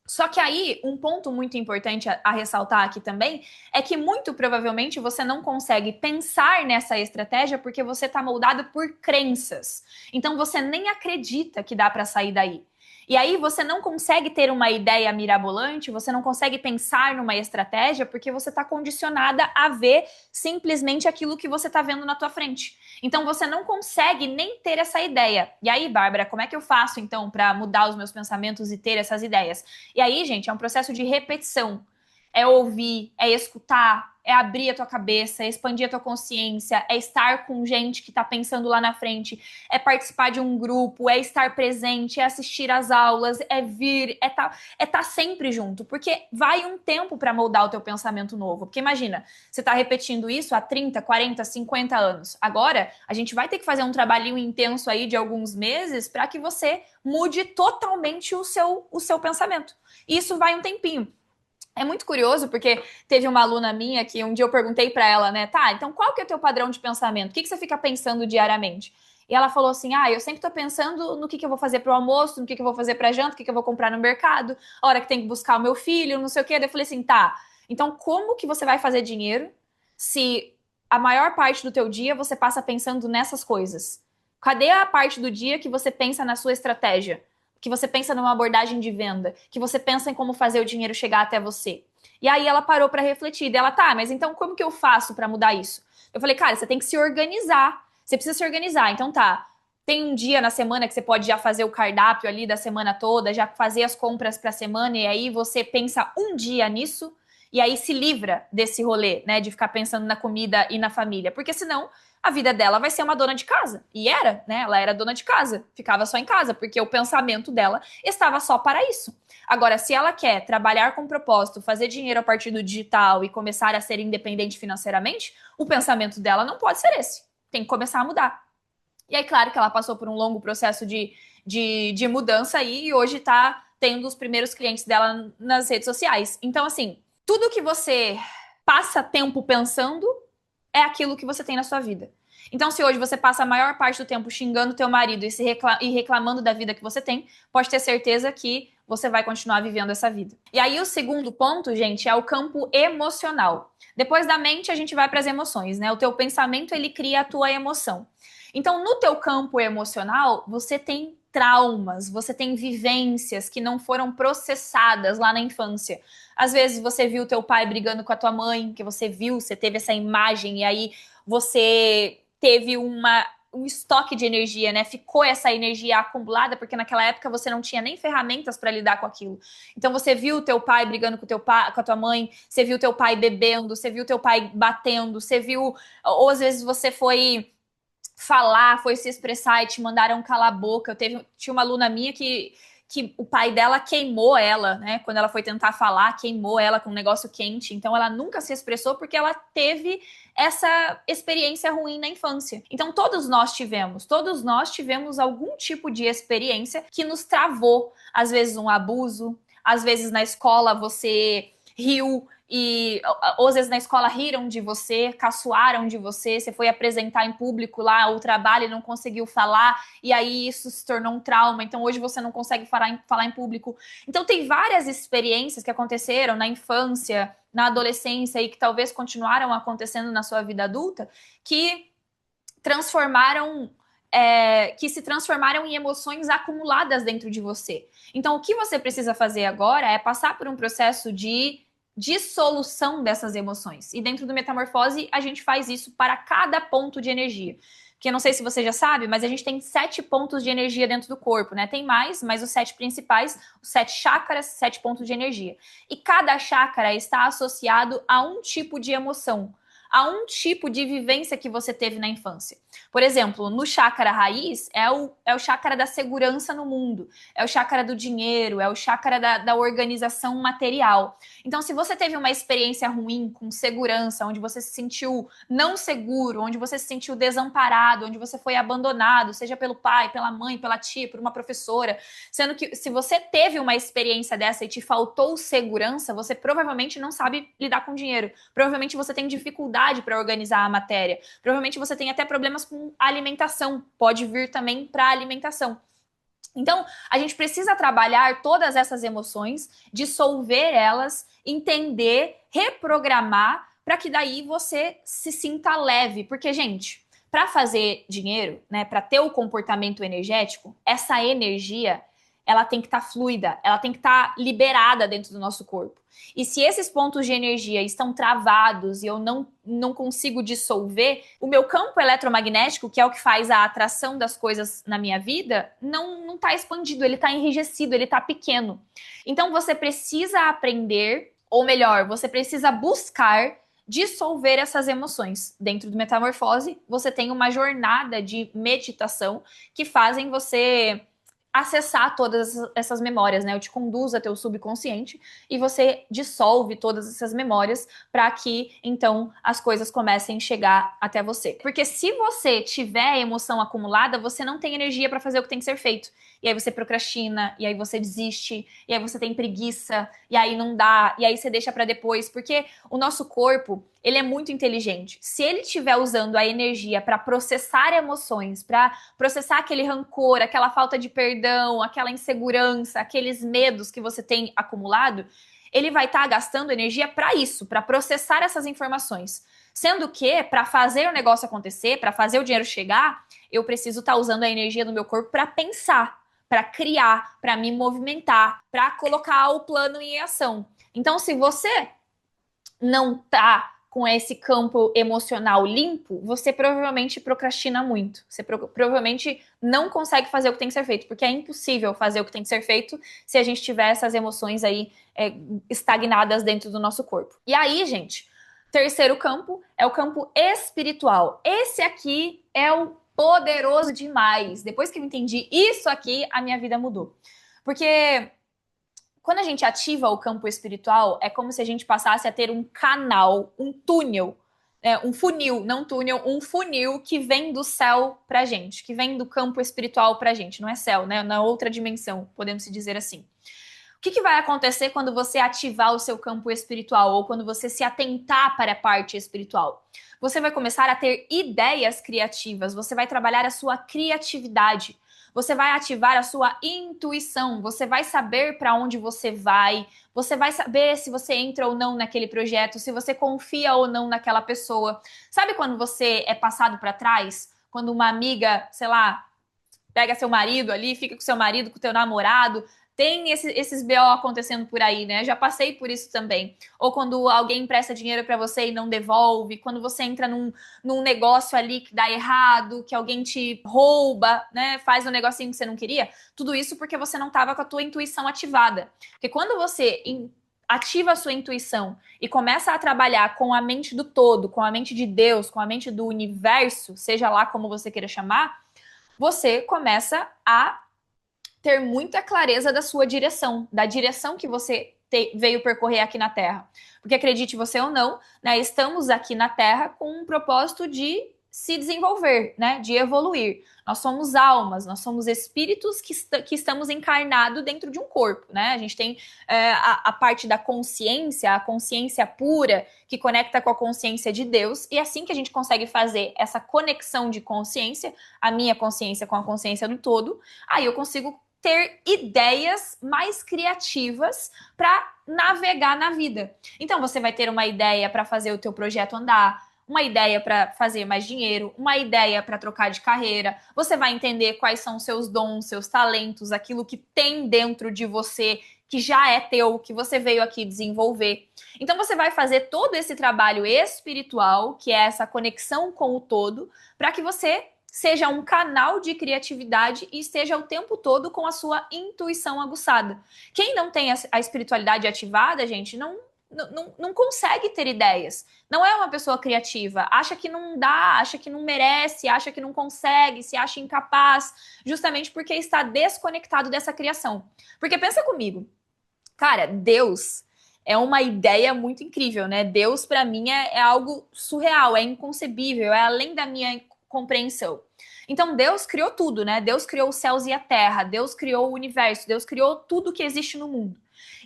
Só que aí, um ponto muito importante a ressaltar aqui também é que muito provavelmente você não consegue pensar nessa estratégia porque você está moldado por crenças. Então você nem acredita que dá para sair daí. E aí você não consegue ter uma ideia mirabolante, você não consegue pensar numa estratégia porque você está condicionada a ver simplesmente aquilo que você está vendo na tua frente. Então você não consegue nem ter essa ideia. E aí, Bárbara, como é que eu faço então para mudar os meus pensamentos e ter essas ideias? E aí, gente, é um processo de repetição. É ouvir, é escutar, é abrir a tua cabeça, é expandir a tua consciência, é estar com gente que tá pensando lá na frente, é participar de um grupo, é estar presente, é assistir às aulas, é vir, é tá sempre junto, porque vai um tempo para moldar o teu pensamento novo. Porque imagina, você tá repetindo isso há 30, 40, 50 anos. Agora, a gente vai ter que fazer um trabalhinho intenso aí de alguns meses para que você mude totalmente o seu pensamento. E isso vai um tempinho. É muito curioso, porque teve uma aluna minha que um dia eu perguntei pra ela, né, tá, então qual que é o teu padrão de pensamento? O que você fica pensando diariamente? E ela falou assim, eu sempre tô pensando no que eu vou fazer pro almoço, no que eu vou fazer pra janta, o que eu vou comprar no mercado, a hora que tem que buscar o meu filho, não sei o quê. Daí eu falei assim, tá, então como que você vai fazer dinheiro se a maior parte do teu dia você passa pensando nessas coisas? Cadê a parte do dia que você pensa na sua estratégia? Que você pensa numa abordagem de venda, que você pensa em como fazer o dinheiro chegar até você. E aí ela parou para refletir, dela, tá, mas então como que eu faço para mudar isso? Eu falei, cara, você tem que se organizar, você precisa se organizar, então tá, tem um dia na semana que você pode já fazer o cardápio ali da semana toda, já fazer as compras para a semana, e aí você pensa um dia nisso, e aí se livra desse rolê, né, de ficar pensando na comida e na família, porque senão a vida dela vai ser uma dona de casa. E era, né? Ela era dona de casa, ficava só em casa, porque o pensamento dela estava só para isso. Agora, se ela quer trabalhar com propósito, fazer dinheiro a partir do digital e começar a ser independente financeiramente, o pensamento dela não pode ser esse. Tem que começar a mudar. E aí, claro que ela passou por um longo processo de mudança aí, e hoje tá tendo os primeiros clientes dela nas redes sociais. Então, assim, tudo que você passa tempo pensando é aquilo que você tem na sua vida. Então, se hoje você passa a maior parte do tempo xingando teu marido e reclamando da vida que você tem, pode ter certeza que você vai continuar vivendo essa vida. E aí, o segundo ponto, gente, é o campo emocional. Depois da mente, a gente vai para as emoções, né? O teu pensamento, ele cria a tua emoção. Então, no teu campo emocional, você tem traumas, você tem vivências que não foram processadas lá na infância. Às vezes você viu teu pai brigando com a tua mãe, que você teve essa imagem e aí você teve um estoque de energia, né? Ficou essa energia acumulada porque naquela época você não tinha nem ferramentas para lidar com aquilo. Então você viu teu pai brigando com com a tua mãe, você viu teu pai bebendo, você viu teu pai batendo, você viu, ou às vezes você foi falar, foi se expressar e te mandaram calar a boca. Tinha uma aluna minha que o pai dela queimou ela, né? Quando ela foi tentar falar, queimou ela com um negócio quente. Então ela nunca se expressou porque ela teve essa experiência ruim na infância. Então todos nós tivemos algum tipo de experiência que nos travou. Às vezes um abuso, às vezes na escola você riu ou às vezes na escola riram de você, caçoaram de você, você foi apresentar em público lá o trabalho e não conseguiu falar, e aí isso se tornou um trauma, então hoje você não consegue falar em público. Então tem várias experiências que aconteceram na infância, na adolescência e que talvez continuaram acontecendo na sua vida adulta, que se transformaram em emoções acumuladas dentro de você. Então, o que você precisa fazer agora é passar por um processo de dissolução dessas emoções. E dentro do Metamorfose, a gente faz isso para cada ponto de energia. Porque eu não sei se você já sabe, mas a gente tem 7 pontos de energia dentro do corpo, né? Tem mais, mas os 7 principais, os 7 chakras, 7 pontos de energia. E cada chakra está associado a um tipo de emoção, a um tipo de vivência que você teve na infância. Por exemplo, no chakra raiz é o chakra da segurança no mundo, é o chakra do dinheiro, é o chakra da organização material. Então, se você teve uma experiência ruim com segurança, onde você se sentiu não seguro, onde você se sentiu desamparado, onde você foi abandonado, seja pelo pai, pela mãe, pela tia, por uma professora, sendo que se você teve uma experiência dessa e te faltou segurança, você provavelmente não sabe lidar com dinheiro. Provavelmente você tem dificuldade para organizar a matéria. Provavelmente você tem até problemas com alimentação. Pode vir também para a alimentação. Então, a gente precisa trabalhar todas essas emoções, dissolver elas, entender, reprogramar, para que daí você se sinta leve. Porque, gente, para fazer dinheiro, né, para ter o comportamento energético, essa energia, ela tem que estar fluida, ela tem que estar liberada dentro do nosso corpo. E se esses pontos de energia estão travados e eu não consigo dissolver, o meu campo eletromagnético, que é o que faz a atração das coisas na minha vida, não está expandido, ele está enrijecido, ele está pequeno. Então você precisa aprender, ou melhor, você precisa buscar dissolver essas emoções. Dentro do Metamorfose, você tem uma jornada de meditação que fazem você acessar todas essas memórias, né? Eu te conduzo até o subconsciente e você dissolve todas essas memórias para que, então, as coisas comecem a chegar até você. Porque se você tiver emoção acumulada, você não tem energia para fazer o que tem que ser feito. E aí você procrastina, e aí você desiste, e aí você tem preguiça, e aí não dá, e aí você deixa para depois, porque o nosso corpo, ele é muito inteligente. Se ele estiver usando a energia para processar emoções, para processar aquele rancor, aquela falta de perdão, aquela insegurança, aqueles medos que você tem acumulado, ele vai estar gastando energia para isso, para processar essas informações. Sendo que, para fazer o negócio acontecer, para fazer o dinheiro chegar, eu preciso estar usando a energia do meu corpo para pensar, para criar, para me movimentar, para colocar o plano em ação. Então, se você não tá com esse campo emocional limpo, você provavelmente procrastina muito. Você provavelmente não consegue fazer o que tem que ser feito, porque é impossível fazer o que tem que ser feito se a gente tiver essas emoções aí estagnadas dentro do nosso corpo. E aí, gente, terceiro campo é o campo espiritual. Esse aqui é o poderoso demais. Depois que eu entendi isso aqui, a minha vida mudou. Porque quando a gente ativa o campo espiritual, é como se a gente passasse a ter um canal, um túnel, um funil, não túnel, um funil que vem do céu pra gente, que vem do campo espiritual pra gente. Não é céu, né? Na outra dimensão, podemos dizer assim. O que vai acontecer quando você ativar o seu campo espiritual ou quando você se atentar para a parte espiritual? Você vai começar a ter ideias criativas, você vai trabalhar a sua criatividade. Você vai ativar a sua intuição, você vai saber para onde você vai saber se você entra ou não naquele projeto, se você confia ou não naquela pessoa. Sabe quando você é passado para trás? Quando uma amiga, sei lá, pega seu marido ali, fica com seu marido, com teu namorado, tem esses BO acontecendo por aí, né? Já passei por isso também. Ou quando alguém empresta dinheiro para você e não devolve, quando você entra num negócio ali que dá errado, que alguém te rouba, né? Faz um negocinho que você não queria. Tudo isso porque você não estava com a tua intuição ativada. Porque quando você ativa a sua intuição e começa a trabalhar com a mente do todo, com a mente de Deus, com a mente do universo, seja lá como você queira chamar, você começa a ter muita clareza da sua direção, da direção que você veio percorrer aqui na Terra. Porque acredite você ou não, né, estamos aqui na Terra com um propósito de se desenvolver, né, de evoluir. Nós somos almas, nós somos espíritos que estamos encarnados dentro de um corpo, né? A gente tem a parte da consciência, a consciência pura, que conecta com a consciência de Deus, e é assim que a gente consegue fazer essa conexão de consciência, a minha consciência com a consciência do todo, aí eu consigo ter ideias mais criativas para navegar na vida. Então você vai ter uma ideia para fazer o teu projeto andar, uma ideia para fazer mais dinheiro, uma ideia para trocar de carreira. Você vai entender quais são os seus dons, seus talentos, aquilo que tem dentro de você, que já é teu, que você veio aqui desenvolver. Então você vai fazer todo esse trabalho espiritual, que é essa conexão com o todo, para que você seja um canal de criatividade e esteja o tempo todo com a sua intuição aguçada. Quem não tem a espiritualidade ativada, gente, não consegue ter ideias. Não é uma pessoa criativa. Acha que não dá, acha que não merece, acha que não consegue, se acha incapaz, justamente porque está desconectado dessa criação. Porque pensa comigo, cara, Deus é uma ideia muito incrível, né? Deus, para mim, é algo surreal, é inconcebível, é além da minha compreensão. Então Deus criou tudo, né? Deus criou os céus e a terra, Deus criou o universo, Deus criou tudo que existe no mundo.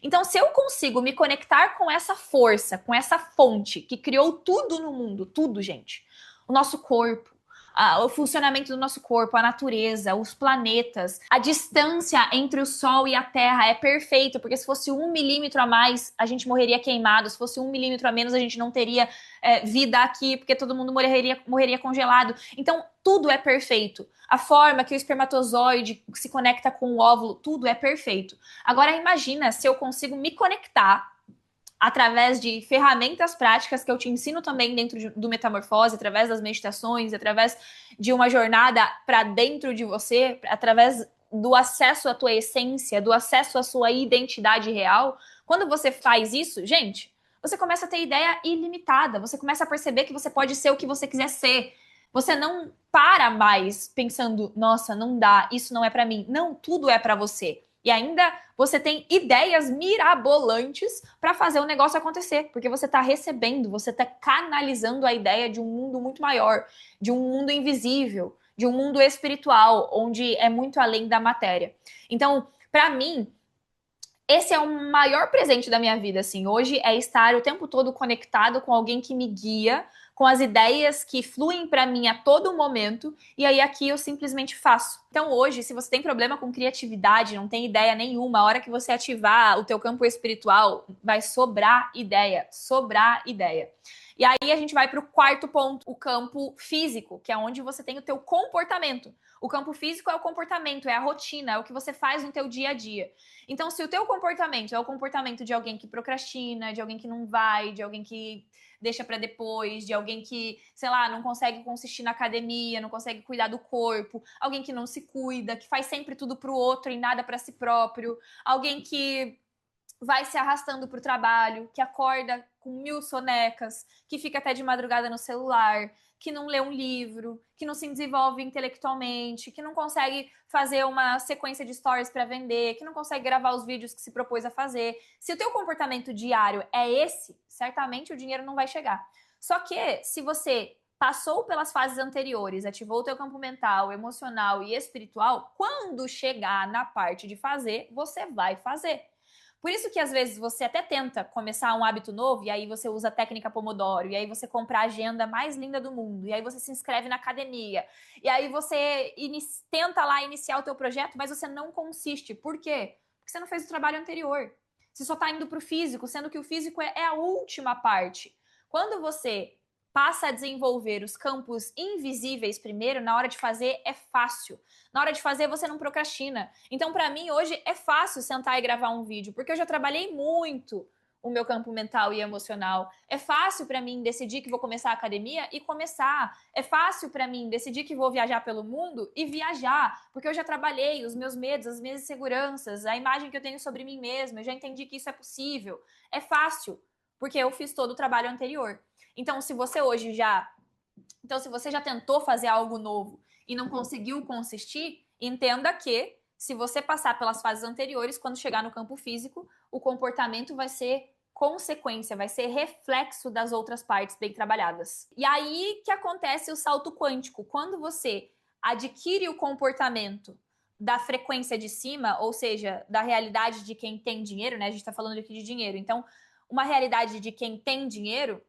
Então, se eu consigo me conectar com essa força, com essa fonte que criou tudo no mundo, tudo, gente, o nosso corpo, o funcionamento do nosso corpo, a natureza, os planetas, a distância entre o Sol e a Terra é perfeito, porque se fosse 1 milímetro a mais, a gente morreria queimado, se fosse 1 milímetro a menos, a gente não teria vida aqui, porque todo mundo morreria congelado. Então, tudo é perfeito. A forma que o espermatozoide se conecta com o óvulo, tudo é perfeito. Agora, imagina se eu consigo me conectar através de ferramentas práticas que eu te ensino também dentro do Metamorfose, através das meditações, através de uma jornada para dentro de você, através do acesso à tua essência, do acesso à sua identidade real. Quando você faz isso, gente, você começa a ter ideia ilimitada, você começa a perceber que você pode ser o que você quiser ser. Você não para mais pensando, nossa, não dá, isso não é para mim. Não, tudo é para você. E ainda você tem ideias mirabolantes para fazer o negócio acontecer, porque você está recebendo, você está canalizando a ideia de um mundo muito maior, de um mundo invisível, de um mundo espiritual, onde é muito além da matéria. Então, para mim, esse é o maior presente da minha vida, assim. Hoje é estar o tempo todo conectado com alguém que me guia, com as ideias que fluem para mim a todo momento, e aí aqui eu simplesmente faço. Então hoje, se você tem problema com criatividade, não tem ideia nenhuma, a hora que você ativar o teu campo espiritual, vai sobrar ideia, sobrar ideia. E aí a gente vai para o quarto ponto, o campo físico, que é onde você tem o teu comportamento. O campo físico é o comportamento, é a rotina, é o que você faz no teu dia a dia. Então, se o teu comportamento é o comportamento de alguém que procrastina, de alguém que não vai, de alguém que deixa para depois, de alguém que, sei lá, não consegue consistir na academia, não consegue cuidar do corpo, alguém que não se cuida, que faz sempre tudo pro outro e nada para si próprio, alguém que vai se arrastando para o trabalho, que acorda com 1000 sonecas, que fica até de madrugada no celular, que não lê um livro, que não se desenvolve intelectualmente, que não consegue fazer uma sequência de stories para vender, que não consegue gravar os vídeos que se propôs a fazer. Se o teu comportamento diário é esse, certamente o dinheiro não vai chegar. Só que se você passou pelas fases anteriores, ativou o teu campo mental, emocional e espiritual, quando chegar na parte de fazer, você vai fazer. Por isso que às vezes você até tenta começar um hábito novo e aí você usa a técnica Pomodoro, e aí você compra a agenda mais linda do mundo, e aí você se inscreve na academia, e aí você tenta lá iniciar o teu projeto, mas você não consiste. Por quê? Porque você não fez o trabalho anterior. Você só está indo para o físico, sendo que o físico é a última parte. Quando você passa a desenvolver os campos invisíveis primeiro, na hora de fazer é fácil. Na hora de fazer você não procrastina. Então, para mim, hoje é fácil sentar e gravar um vídeo, porque eu já trabalhei muito o meu campo mental e emocional. É fácil para mim decidir que vou começar a academia e começar. É fácil para mim decidir que vou viajar pelo mundo e viajar, porque eu já trabalhei os meus medos, as minhas inseguranças, a imagem que eu tenho sobre mim mesma, eu já entendi que isso é possível. É fácil, porque eu fiz todo o trabalho anterior. Então, se você hoje já Então, se você já tentou fazer algo novo e não conseguiu consistir, entenda que se você passar pelas fases anteriores, quando chegar no campo físico, o comportamento vai ser consequência, vai ser reflexo das outras partes bem trabalhadas. E aí que acontece o salto quântico. Quando você adquire o comportamento da frequência de cima, ou seja, da realidade de quem tem dinheiro, né? A gente está falando aqui de dinheiro. Então, uma realidade de quem tem dinheiro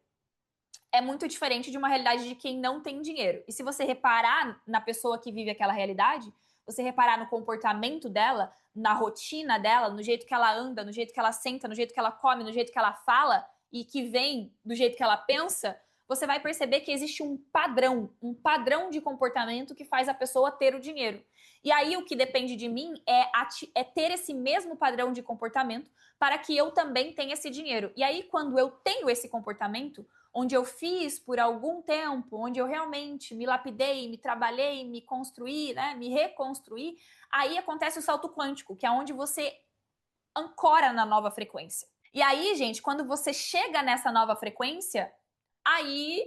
é muito diferente de uma realidade de quem não tem dinheiro. E se você reparar na pessoa que vive aquela realidade, você reparar no comportamento dela, na rotina dela, no jeito que ela anda, no jeito que ela senta, no jeito que ela come, no jeito que ela fala e que vem do jeito que ela pensa, você vai perceber que existe um padrão de comportamento que faz a pessoa ter o dinheiro. E aí o que depende de mim é ter esse mesmo padrão de comportamento para que eu também tenha esse dinheiro. E aí quando eu tenho esse comportamento, onde eu fiz por algum tempo, onde eu realmente me lapidei, me trabalhei, me construí, né, me reconstruí, aí acontece o salto quântico, que é onde você ancora na nova frequência. E aí, gente, quando você chega nessa nova frequência, aí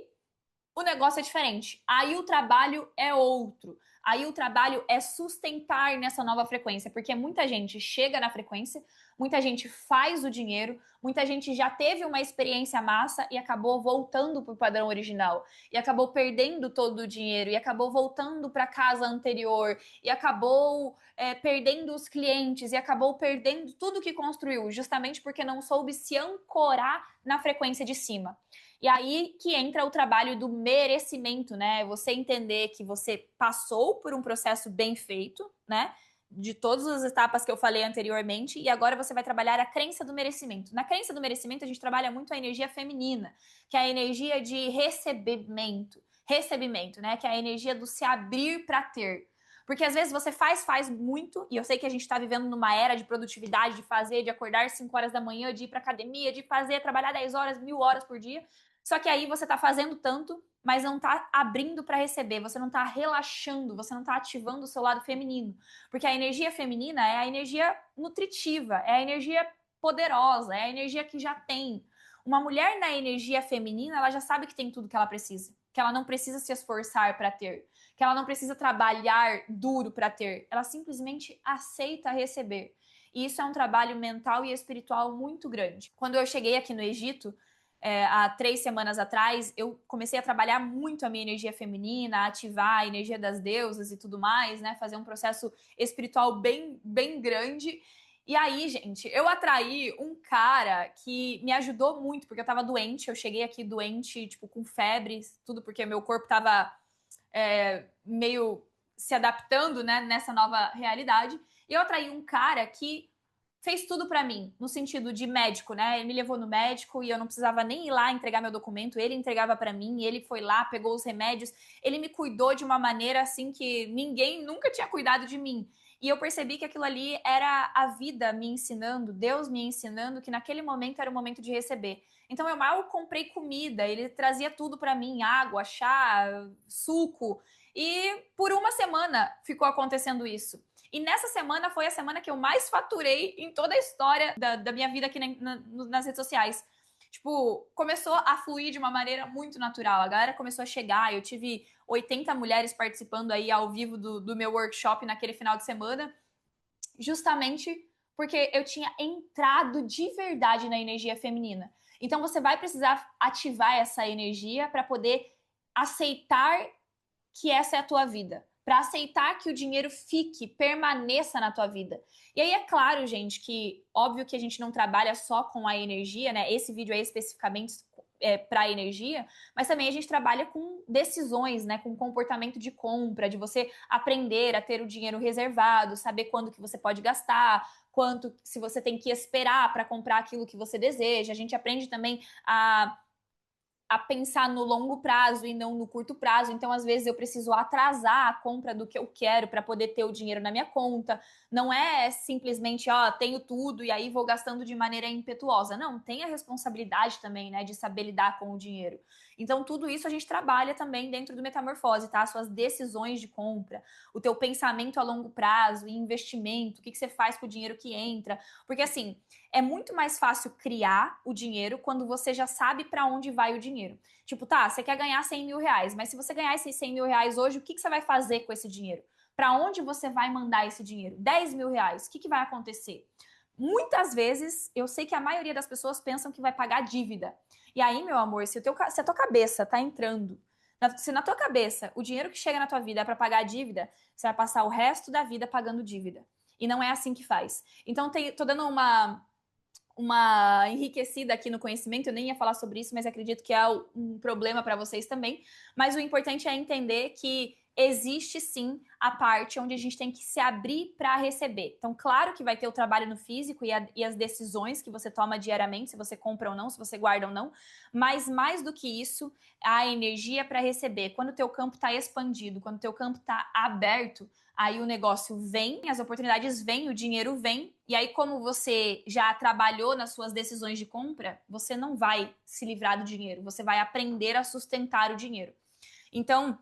o negócio é diferente. Aí o trabalho é outro. Aí o trabalho é sustentar nessa nova frequência, porque muita gente chega na frequência, muita gente faz o dinheiro, muita gente já teve uma experiência massa e acabou voltando para o padrão original, e acabou perdendo todo o dinheiro, e acabou voltando para a casa anterior, e acabou perdendo os clientes, e acabou perdendo tudo que construiu, justamente porque não soube se ancorar na frequência de cima. E aí que entra o trabalho do merecimento, né? Você entender que você passou por um processo bem feito, né? De todas as etapas que eu falei anteriormente, e agora você vai trabalhar a crença do merecimento. Na crença do merecimento, a gente trabalha muito a energia feminina, que é a energia de recebimento, né? Que é a energia do se abrir para ter. Porque às vezes você faz muito, e eu sei que a gente está vivendo numa era de produtividade, de fazer, de acordar 5 horas da manhã, de ir para academia, de fazer, trabalhar 10 horas, 1000 horas por dia. Só que aí você tá fazendo tanto, mas não tá abrindo para receber, você não tá relaxando, você não tá ativando o seu lado feminino. Porque a energia feminina é a energia nutritiva, é a energia poderosa, é a energia que já tem. Uma mulher na energia feminina, ela já sabe que tem tudo que ela precisa, que ela não precisa se esforçar para ter, que ela não precisa trabalhar duro para ter, ela simplesmente aceita receber. E isso é um trabalho mental e espiritual muito grande. Quando eu cheguei aqui no Egito, há 3 semanas atrás, eu comecei a trabalhar muito a minha energia feminina, a ativar a energia das deusas e tudo mais, né? Fazer um processo espiritual bem, bem grande. E aí, gente, eu atraí um cara que me ajudou muito, porque eu tava doente, eu cheguei aqui doente, tipo, com febre, tudo porque meu corpo tava meio se adaptando, né, nessa nova realidade. E eu atraí um cara que fez tudo para mim, no sentido de médico, né? Ele me levou no médico e eu não precisava nem ir lá entregar meu documento, ele entregava para mim, ele foi lá, pegou os remédios, ele me cuidou de uma maneira assim que ninguém nunca tinha cuidado de mim. E eu percebi que aquilo ali era a vida me ensinando, Deus me ensinando que naquele momento era o momento de receber. Então eu mal comprei comida, ele trazia tudo para mim, água, chá, suco. E por uma semana ficou acontecendo isso. E nessa semana foi a semana que eu mais faturei em toda a história da minha vida aqui nas redes sociais. Tipo, começou a fluir de uma maneira muito natural. A galera começou a chegar. Eu tive 80 mulheres participando aí ao vivo do meu workshop naquele final de semana, justamente porque eu tinha entrado de verdade na energia feminina. Então você vai precisar ativar essa energia para poder aceitar que essa é a tua vida, para aceitar que o dinheiro fique, permaneça na tua vida. E aí é claro, gente, que óbvio que a gente não trabalha só com a energia, né? Esse vídeo é especificamente para energia, mas também a gente trabalha com decisões, né? Com comportamento de compra, de você aprender a ter o dinheiro reservado, saber quando que você pode gastar, quanto se você tem que esperar para comprar aquilo que você deseja. A gente aprende também a pensar no longo prazo e não no curto prazo. Então, às vezes, eu preciso atrasar a compra do que eu quero para poder ter o dinheiro na minha conta. Não é simplesmente, ó, tenho tudo e aí vou gastando de maneira impetuosa. Não, tem a responsabilidade também, né, de saber lidar com o dinheiro. Então, tudo isso a gente trabalha também dentro do Metamorfose, tá? Suas decisões de compra, o teu pensamento a longo prazo, investimento, o que você faz com o dinheiro que entra. Porque, assim, é muito mais fácil criar o dinheiro quando você já sabe para onde vai o dinheiro. Tipo, tá, você quer ganhar 100 mil reais, mas se você ganhar esses 100 mil reais hoje, o que você vai fazer com esse dinheiro? Para onde você vai mandar esse dinheiro? 10 mil reais, o que vai acontecer? Muitas vezes, eu sei que a maioria das pessoas pensam que vai pagar dívida. E aí, meu amor, se a tua cabeça tá entrando, se na tua cabeça o dinheiro que chega na tua vida é para pagar a dívida, você vai passar o resto da vida pagando dívida. E não é assim que faz. Então, tô dando uma enriquecida aqui no conhecimento, eu nem ia falar sobre isso, mas acredito que é um problema para vocês também. Mas o importante é entender que existe sim a parte onde a gente tem que se abrir para receber. Então, claro que vai ter o trabalho no físico e as decisões que você toma diariamente, se você compra ou não, se você guarda ou não, mas mais do que isso, a energia para receber. Quando o teu campo está expandido, quando o teu campo está aberto, aí o negócio vem, as oportunidades vêm, o dinheiro vem, e aí, como você já trabalhou nas suas decisões de compra, você não vai se livrar do dinheiro, você vai aprender a sustentar o dinheiro. Então,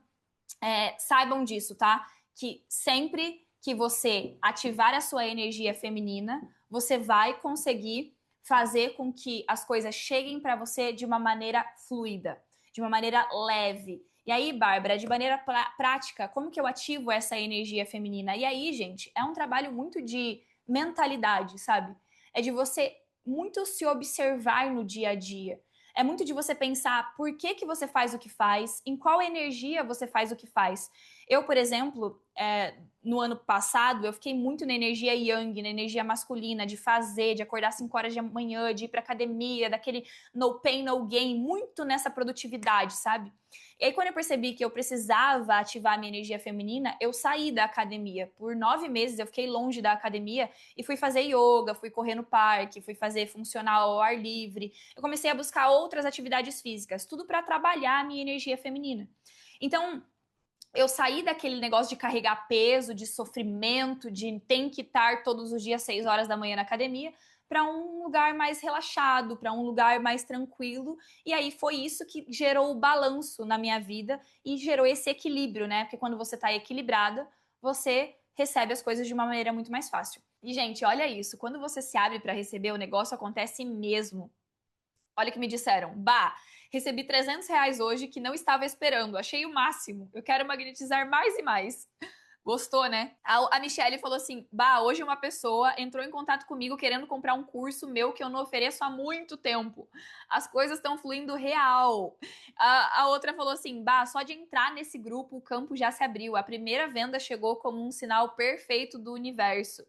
saibam disso, tá? Que sempre que você ativar a sua energia feminina, você vai conseguir fazer com que as coisas cheguem para você de uma maneira fluida, de uma maneira leve. E aí, Bárbara, de maneira prática, como que eu ativo essa energia feminina? E aí, gente, é um trabalho muito de mentalidade, sabe? É de você muito se observar no dia a dia. É muito de você pensar por que você faz o que faz, em qual energia você faz o que faz. Eu, por exemplo, no ano passado, eu fiquei muito na energia yang, na energia masculina, de fazer, de acordar 5 horas da manhã, de ir pra academia, daquele no pain, no gain, muito nessa produtividade, sabe? E aí, quando eu percebi que eu precisava ativar a minha energia feminina, eu saí da academia. Por 9 meses eu fiquei longe da academia e fui fazer yoga, fui correr no parque, fui fazer funcional ao ar livre. Eu comecei a buscar outras atividades físicas, tudo para trabalhar a minha energia feminina. Então, eu saí daquele negócio de carregar peso, de sofrimento, de tem que estar todos os dias 6 horas da manhã na academia, para um lugar mais relaxado, para um lugar mais tranquilo. E aí foi isso que gerou o balanço na minha vida e gerou esse equilíbrio, né? Porque quando você está equilibrada, você recebe as coisas de uma maneira muito mais fácil. E, gente, olha isso. Quando você se abre para receber, o negócio acontece mesmo. Olha o que me disseram. Bah, recebi R$ 300 hoje que não estava esperando. Achei o máximo. Eu quero magnetizar mais e mais. Gostou, né? A Michelle falou assim: Bah, hoje uma pessoa entrou em contato comigo querendo comprar um curso meu que eu não ofereço há muito tempo. As coisas estão fluindo real. A outra falou assim: Bah, só de entrar nesse grupo o campo já se abriu. A primeira venda chegou como um sinal perfeito do universo.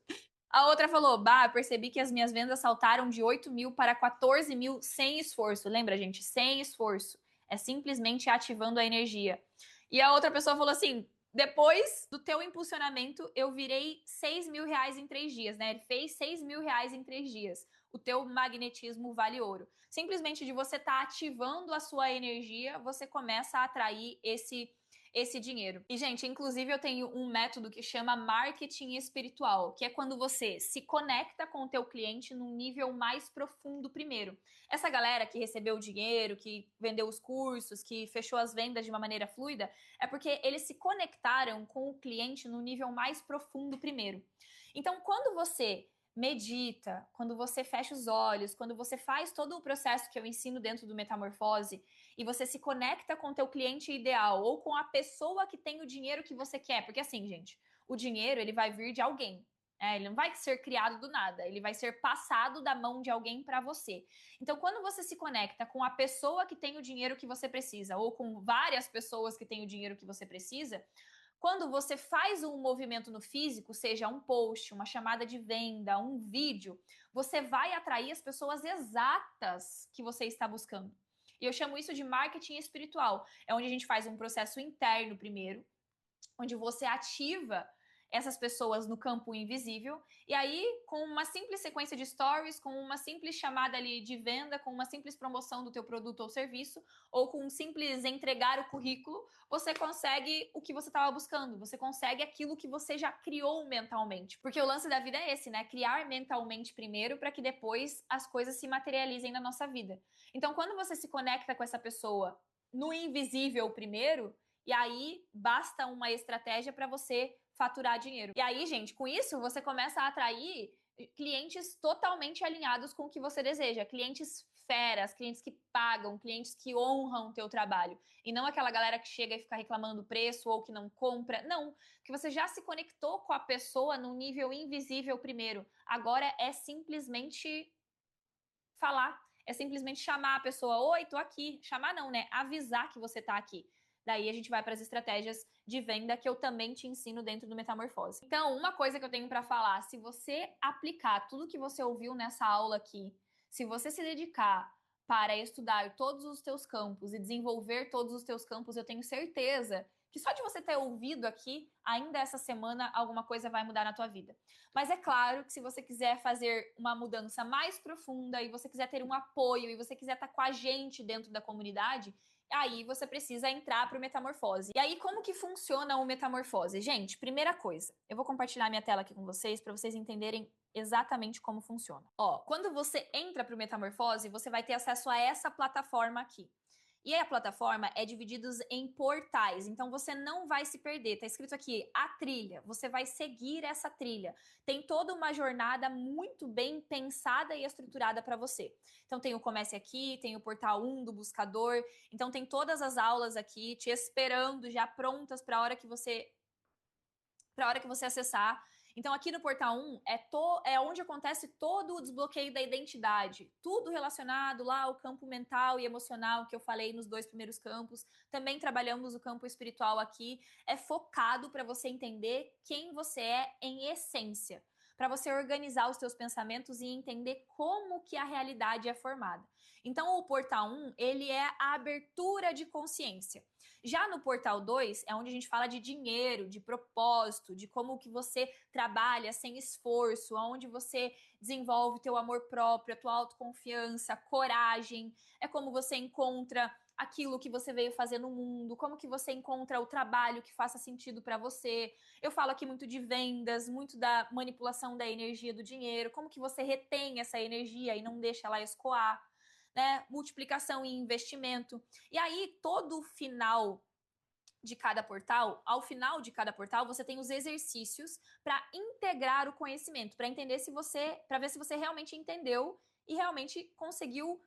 A outra falou: Bah, percebi que as minhas vendas saltaram de 8 mil para 14 mil sem esforço. Lembra, gente? Sem esforço. É simplesmente ativando a energia. E a outra pessoa falou assim: depois do teu impulsionamento, eu virei R$ 6.000 em 3 dias, né? Ele fez R$ 6.000 em 3 dias. O teu magnetismo vale ouro. Simplesmente de você estar ativando a sua energia, você começa a atrair esse dinheiro. E, gente, inclusive eu tenho um método que chama marketing espiritual, que é quando você se conecta com o teu cliente num nível mais profundo primeiro. Essa galera que recebeu o dinheiro, que vendeu os cursos, que fechou as vendas de uma maneira fluida, é porque eles se conectaram com o cliente no nível mais profundo primeiro. Então, quando você medita, quando você fecha os olhos, quando você faz todo o processo que eu ensino dentro do Metamorfose e você se conecta com o teu cliente ideal ou com a pessoa que tem o dinheiro que você quer, porque assim, gente, o dinheiro ele vai vir de alguém. Ele não vai ser criado do nada, ele vai ser passado da mão de alguém para você. Então, quando você se conecta com a pessoa que tem o dinheiro que você precisa, ou com várias pessoas que têm o dinheiro que você precisa, quando você faz um movimento no físico, seja um post, uma chamada de venda, um vídeo, você vai atrair as pessoas exatas que você está buscando. E eu chamo isso de marketing espiritual. É onde a gente faz um processo interno primeiro, onde você ativa essas pessoas no campo invisível, e aí, com uma simples sequência de stories, com uma simples chamada ali de venda, com uma simples promoção do teu produto ou serviço, ou com um simples entregar o currículo, você consegue o que você estava buscando, você consegue aquilo que você já criou mentalmente. Porque o lance da vida é esse, né? Criar mentalmente primeiro para que depois as coisas se materializem na nossa vida. Então, quando você se conecta com essa pessoa no invisível primeiro, e aí basta uma estratégia para você faturar dinheiro. E aí, gente, com isso você começa a atrair clientes totalmente alinhados com o que você deseja, clientes feras, clientes que pagam, clientes que honram o teu trabalho, e não aquela galera que chega e fica reclamando preço ou que não compra. Não, que você já se conectou com a pessoa num nível invisível primeiro. Agora é simplesmente falar, é simplesmente chamar a pessoa: oi, tô aqui. Chamar não, né? Avisar que você tá aqui. Daí a gente vai para as estratégias de venda que eu também te ensino dentro do Metamorfose. Então, uma coisa que eu tenho para falar: se você aplicar tudo que você ouviu nessa aula aqui, se você se dedicar para estudar todos os teus campos e desenvolver todos os teus campos, eu tenho certeza que só de você ter ouvido aqui, ainda essa semana alguma coisa vai mudar na tua vida. Mas é claro que se você quiser fazer uma mudança mais profunda e você quiser ter um apoio e você quiser estar com a gente dentro da comunidade, aí você precisa entrar para o Metamorfose. E aí, como que funciona o Metamorfose? Gente, primeira coisa, eu vou compartilhar minha tela aqui com vocês para vocês entenderem exatamente como funciona. Ó, quando você entra para o Metamorfose, você vai ter acesso a essa plataforma aqui. E a plataforma é dividida em portais, então você não vai se perder. Tá escrito aqui, a trilha. Você vai seguir essa trilha. Tem toda uma jornada muito bem pensada e estruturada para você. Então tem o Comece Aqui, tem o Portal 1 do Buscador. Então tem todas as aulas aqui te esperando, já prontas para a hora que você acessar. Então, aqui no Portal 1 é onde acontece todo o desbloqueio da identidade. Tudo relacionado lá ao campo mental e emocional que eu falei nos 2 primeiros campos. Também trabalhamos o campo espiritual aqui. É focado para você entender quem você é em essência. Para você organizar os teus pensamentos e entender como que a realidade é formada. Então, o Portal 1, ele é a abertura de consciência. Já no Portal 2 é onde a gente fala de dinheiro, de propósito, de como que você trabalha sem esforço, onde você desenvolve teu amor próprio, a tua autoconfiança, coragem, é como você encontra aquilo que você veio fazer no mundo, como que você encontra o trabalho que faça sentido para você. Eu falo aqui muito de vendas, muito da manipulação da energia do dinheiro, como que você retém essa energia e não deixa ela escoar, né? Multiplicação e investimento. E aí, todo final de cada portal, ao final de cada portal, você tem os exercícios para integrar o conhecimento, para entender se você, para ver se você realmente entendeu e realmente conseguiu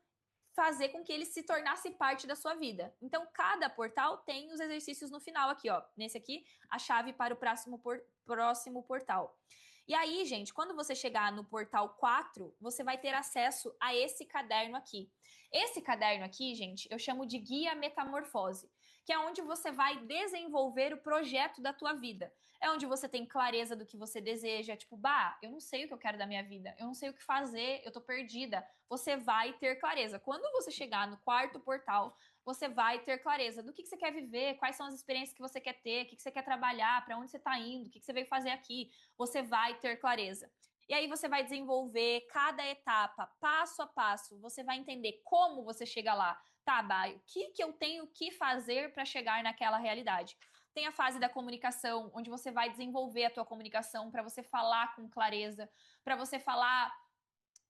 fazer com que ele se tornasse parte da sua vida. Então, cada portal tem os exercícios no final aqui, ó. Nesse aqui, a chave para o próximo portal. E aí, gente, quando você chegar no portal 4, você vai ter acesso a esse caderno aqui. Esse caderno aqui, gente, eu chamo de Guia Metamorfose, que é onde você vai desenvolver o projeto da tua vida. É onde você tem clareza do que você deseja, tipo, bah, eu não sei o que eu quero da minha vida, eu não sei o que fazer, eu tô perdida. Você vai ter clareza. Quando você chegar no quarto portal, você vai ter clareza do que você quer viver, quais são as experiências que você quer ter, o que você quer trabalhar, para onde você está indo, o que você veio fazer aqui. Você vai ter clareza. E aí você vai desenvolver cada etapa, passo a passo. Você vai entender como você chega lá. Tá, Baio, o que eu tenho que fazer para chegar naquela realidade? Tem a fase da comunicação, onde você vai desenvolver a tua comunicação para você falar com clareza, para você falar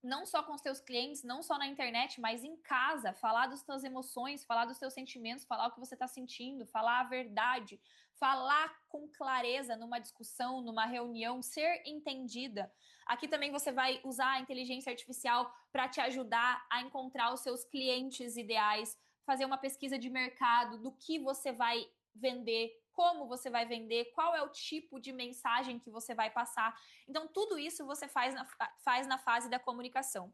não só com os teus clientes, não só na internet, mas em casa, falar das tuas emoções, falar dos teus sentimentos, falar o que você está sentindo, falar a verdade, falar com clareza numa discussão, numa reunião, ser entendida. Aqui também você vai usar a inteligência artificial para te ajudar a encontrar os seus clientes ideais, fazer uma pesquisa de mercado do que você vai vender, como você vai vender, qual é o tipo de mensagem que você vai passar. Então, tudo isso você faz na fase da comunicação.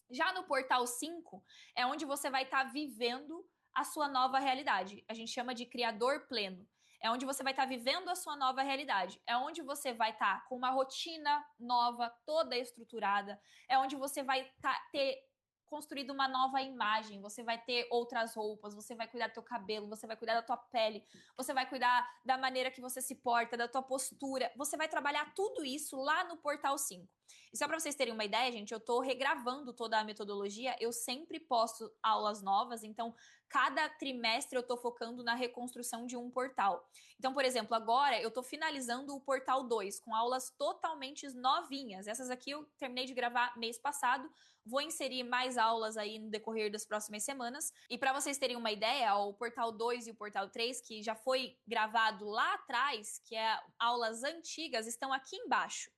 Já no portal 5, é onde você vai estar vivendo a sua nova realidade. A gente chama de criador pleno. É onde você vai estar vivendo a sua nova realidade. É onde você vai estar com uma rotina nova, toda estruturada. É onde você vai ter construído uma nova imagem, você vai ter outras roupas, você vai cuidar do teu cabelo, você vai cuidar da tua pele, você vai cuidar da maneira que você se porta, da tua postura, você vai trabalhar tudo isso lá no portal 5. E só para vocês terem uma ideia, gente, eu tô regravando toda a metodologia, eu sempre posto aulas novas, então cada trimestre eu tô focando na reconstrução de um portal. Então, por exemplo, agora eu tô finalizando o portal 2 com aulas totalmente novinhas. Essas aqui eu terminei de gravar mês passado, vou inserir mais aulas aí no decorrer das próximas semanas. E para vocês terem uma ideia, o portal 2 e o portal 3, que já foi gravado lá atrás, que é aulas antigas, estão aqui embaixo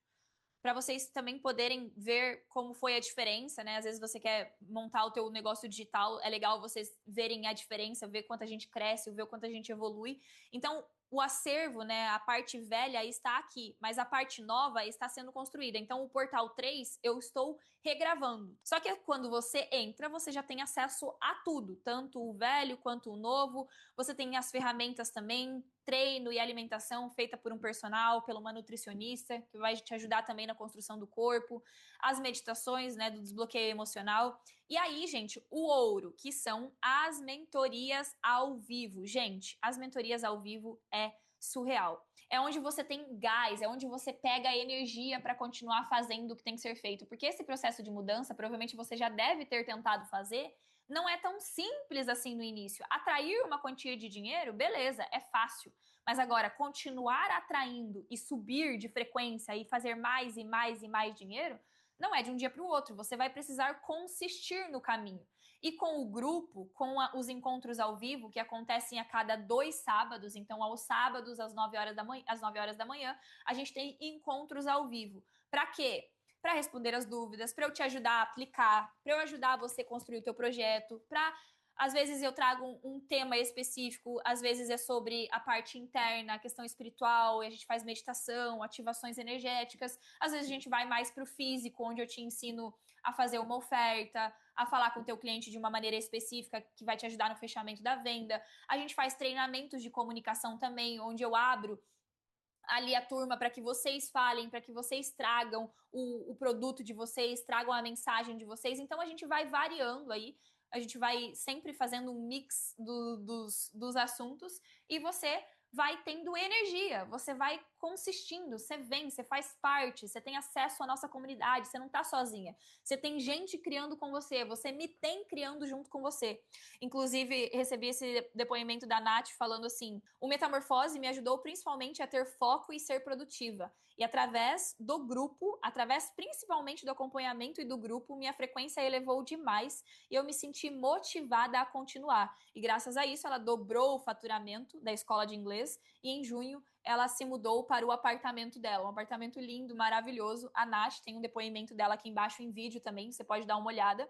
para vocês também poderem ver como foi a diferença, né? Às vezes você quer montar o teu negócio digital, é legal vocês verem a diferença, ver quanto a gente cresce, ver o quanto a gente evolui. Então, o acervo, né, a parte velha está aqui, mas a parte nova está sendo construída. Então, o portal 3 eu estou regravando. Só que quando você entra, você já tem acesso a tudo, tanto o velho quanto o novo. Você tem as ferramentas também, treino e alimentação feita por um personal, por uma nutricionista, que vai te ajudar também na construção do corpo, as meditações, né, do desbloqueio emocional. E aí, gente, o ouro, que são as mentorias ao vivo. Gente, as mentorias ao vivo é surreal. É onde você tem gás, é onde você pega a energia para continuar fazendo o que tem que ser feito. Porque esse processo de mudança, provavelmente você já deve ter tentado fazer, não é tão simples assim no início. Atrair uma quantia de dinheiro, beleza, é fácil. Mas agora, continuar atraindo e subir de frequência e fazer mais e mais e mais dinheiro, não é de um dia para o outro. Você vai precisar consistir no caminho. E com o grupo, com os encontros ao vivo, que acontecem a cada 2 sábados, então aos sábados, às 9 horas da manhã, a gente tem encontros ao vivo. Para quê? Para responder as dúvidas, para eu te ajudar a aplicar, para eu ajudar você a construir o teu projeto, para às vezes eu trago um tema específico, às vezes é sobre a parte interna, a questão espiritual, e a gente faz meditação, ativações energéticas. Às vezes a gente vai mais para o físico, onde eu te ensino a fazer uma oferta, a falar com o teu cliente de uma maneira específica que vai te ajudar no fechamento da venda. A gente faz treinamentos de comunicação também, onde eu abro ali a turma para que vocês falem, para que vocês tragam o produto de vocês, tragam a mensagem de vocês. Então a gente vai variando aí, a gente vai sempre fazendo um mix dos assuntos e você vai tendo energia, você vai consistindo, você vem, você faz parte, você tem acesso à nossa comunidade, você não tá sozinha. Você tem gente criando com você me tem criando junto com você. Inclusive, recebi esse depoimento da Nath falando assim: o Metamorfose me ajudou principalmente a ter foco e ser produtiva. E através do grupo, através principalmente do acompanhamento e do grupo, minha frequência elevou demais e eu me senti motivada a continuar. E graças a isso, ela dobrou o faturamento da escola de inglês e em junho ela se mudou para o apartamento dela, um apartamento lindo, maravilhoso. A Nath tem um depoimento dela aqui embaixo em vídeo também, você pode dar uma olhada.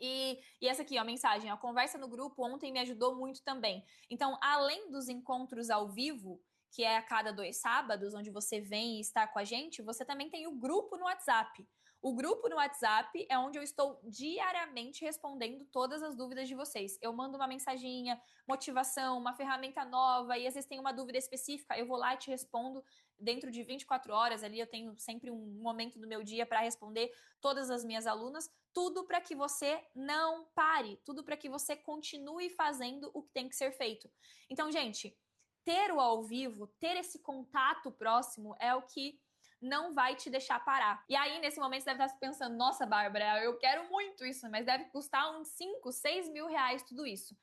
E essa aqui, ó, a mensagem, a conversa no grupo ontem me ajudou muito também. Então, além dos encontros ao vivo, que é a cada 2 sábados, onde você vem e está com a gente, você também tem o grupo no WhatsApp. O grupo no WhatsApp é onde eu estou diariamente respondendo todas as dúvidas de vocês. Eu mando uma mensaginha, motivação, uma ferramenta nova, e às vezes tem uma dúvida específica, eu vou lá e te respondo dentro de 24 horas ali, eu tenho sempre um momento do meu dia para responder todas as minhas alunas, tudo para que você não pare, tudo para que você continue fazendo o que tem que ser feito. Então, gente, ter o ao vivo, ter esse contato próximo é o que não vai te deixar parar. E aí, nesse momento, você deve estar pensando, nossa, Bárbara, eu quero muito isso, mas deve custar uns 5, 6 mil reais tudo isso.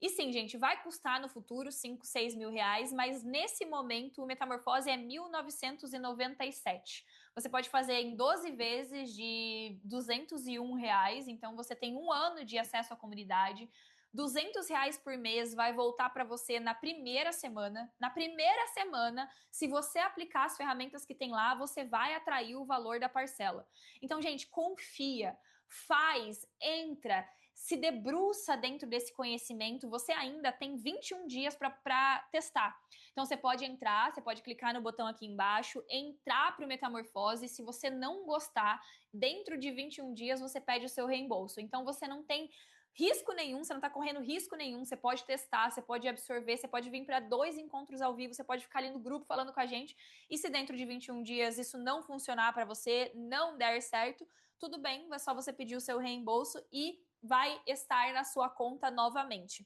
E sim, gente, vai custar no futuro 5, 6 mil reais, mas nesse momento o Metamorfose é 1.997. Você pode fazer em 12 vezes de 201 reais, então você tem um ano de acesso à comunidade. 200 reais por mês vai voltar para você na primeira semana. Na primeira semana, se você aplicar as ferramentas que tem lá, você vai atrair o valor da parcela. Então, gente, confia, faz, entra, se debruça dentro desse conhecimento. Você ainda tem 21 dias para testar. Então, você pode entrar, você pode clicar no botão aqui embaixo, entrar para o Metamorfose. Se você não gostar, dentro de 21 dias, você pede o seu reembolso. Então, você não tem risco nenhum, você não tá correndo risco nenhum, você pode testar, você pode absorver, você pode vir para 2 encontros ao vivo, você pode ficar ali no grupo falando com a gente, e se dentro de 21 dias isso não funcionar para você, não der certo, tudo bem, é só você pedir o seu reembolso e vai estar na sua conta novamente.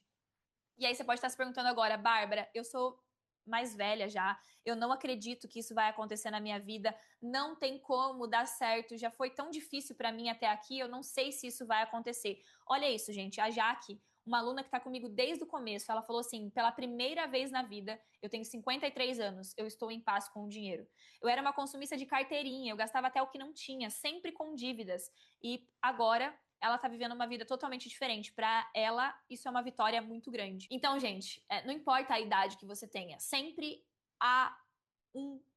E aí você pode estar se perguntando agora, Bárbara, eu sou mais velha já, eu não acredito que isso vai acontecer na minha vida, não tem como dar certo, já foi tão difícil para mim até aqui, eu não sei se isso vai acontecer. Olha isso, gente, a Jaque, uma aluna que está comigo desde o começo, ela falou assim, pela primeira vez na vida, eu tenho 53 anos, eu estou em paz com o dinheiro. Eu era uma consumista de carteirinha, eu gastava até o que não tinha, sempre com dívidas, e agora ela tá vivendo uma vida totalmente diferente. Para ela, isso é uma vitória muito grande. Então, gente, não importa a idade que você tenha, sempre há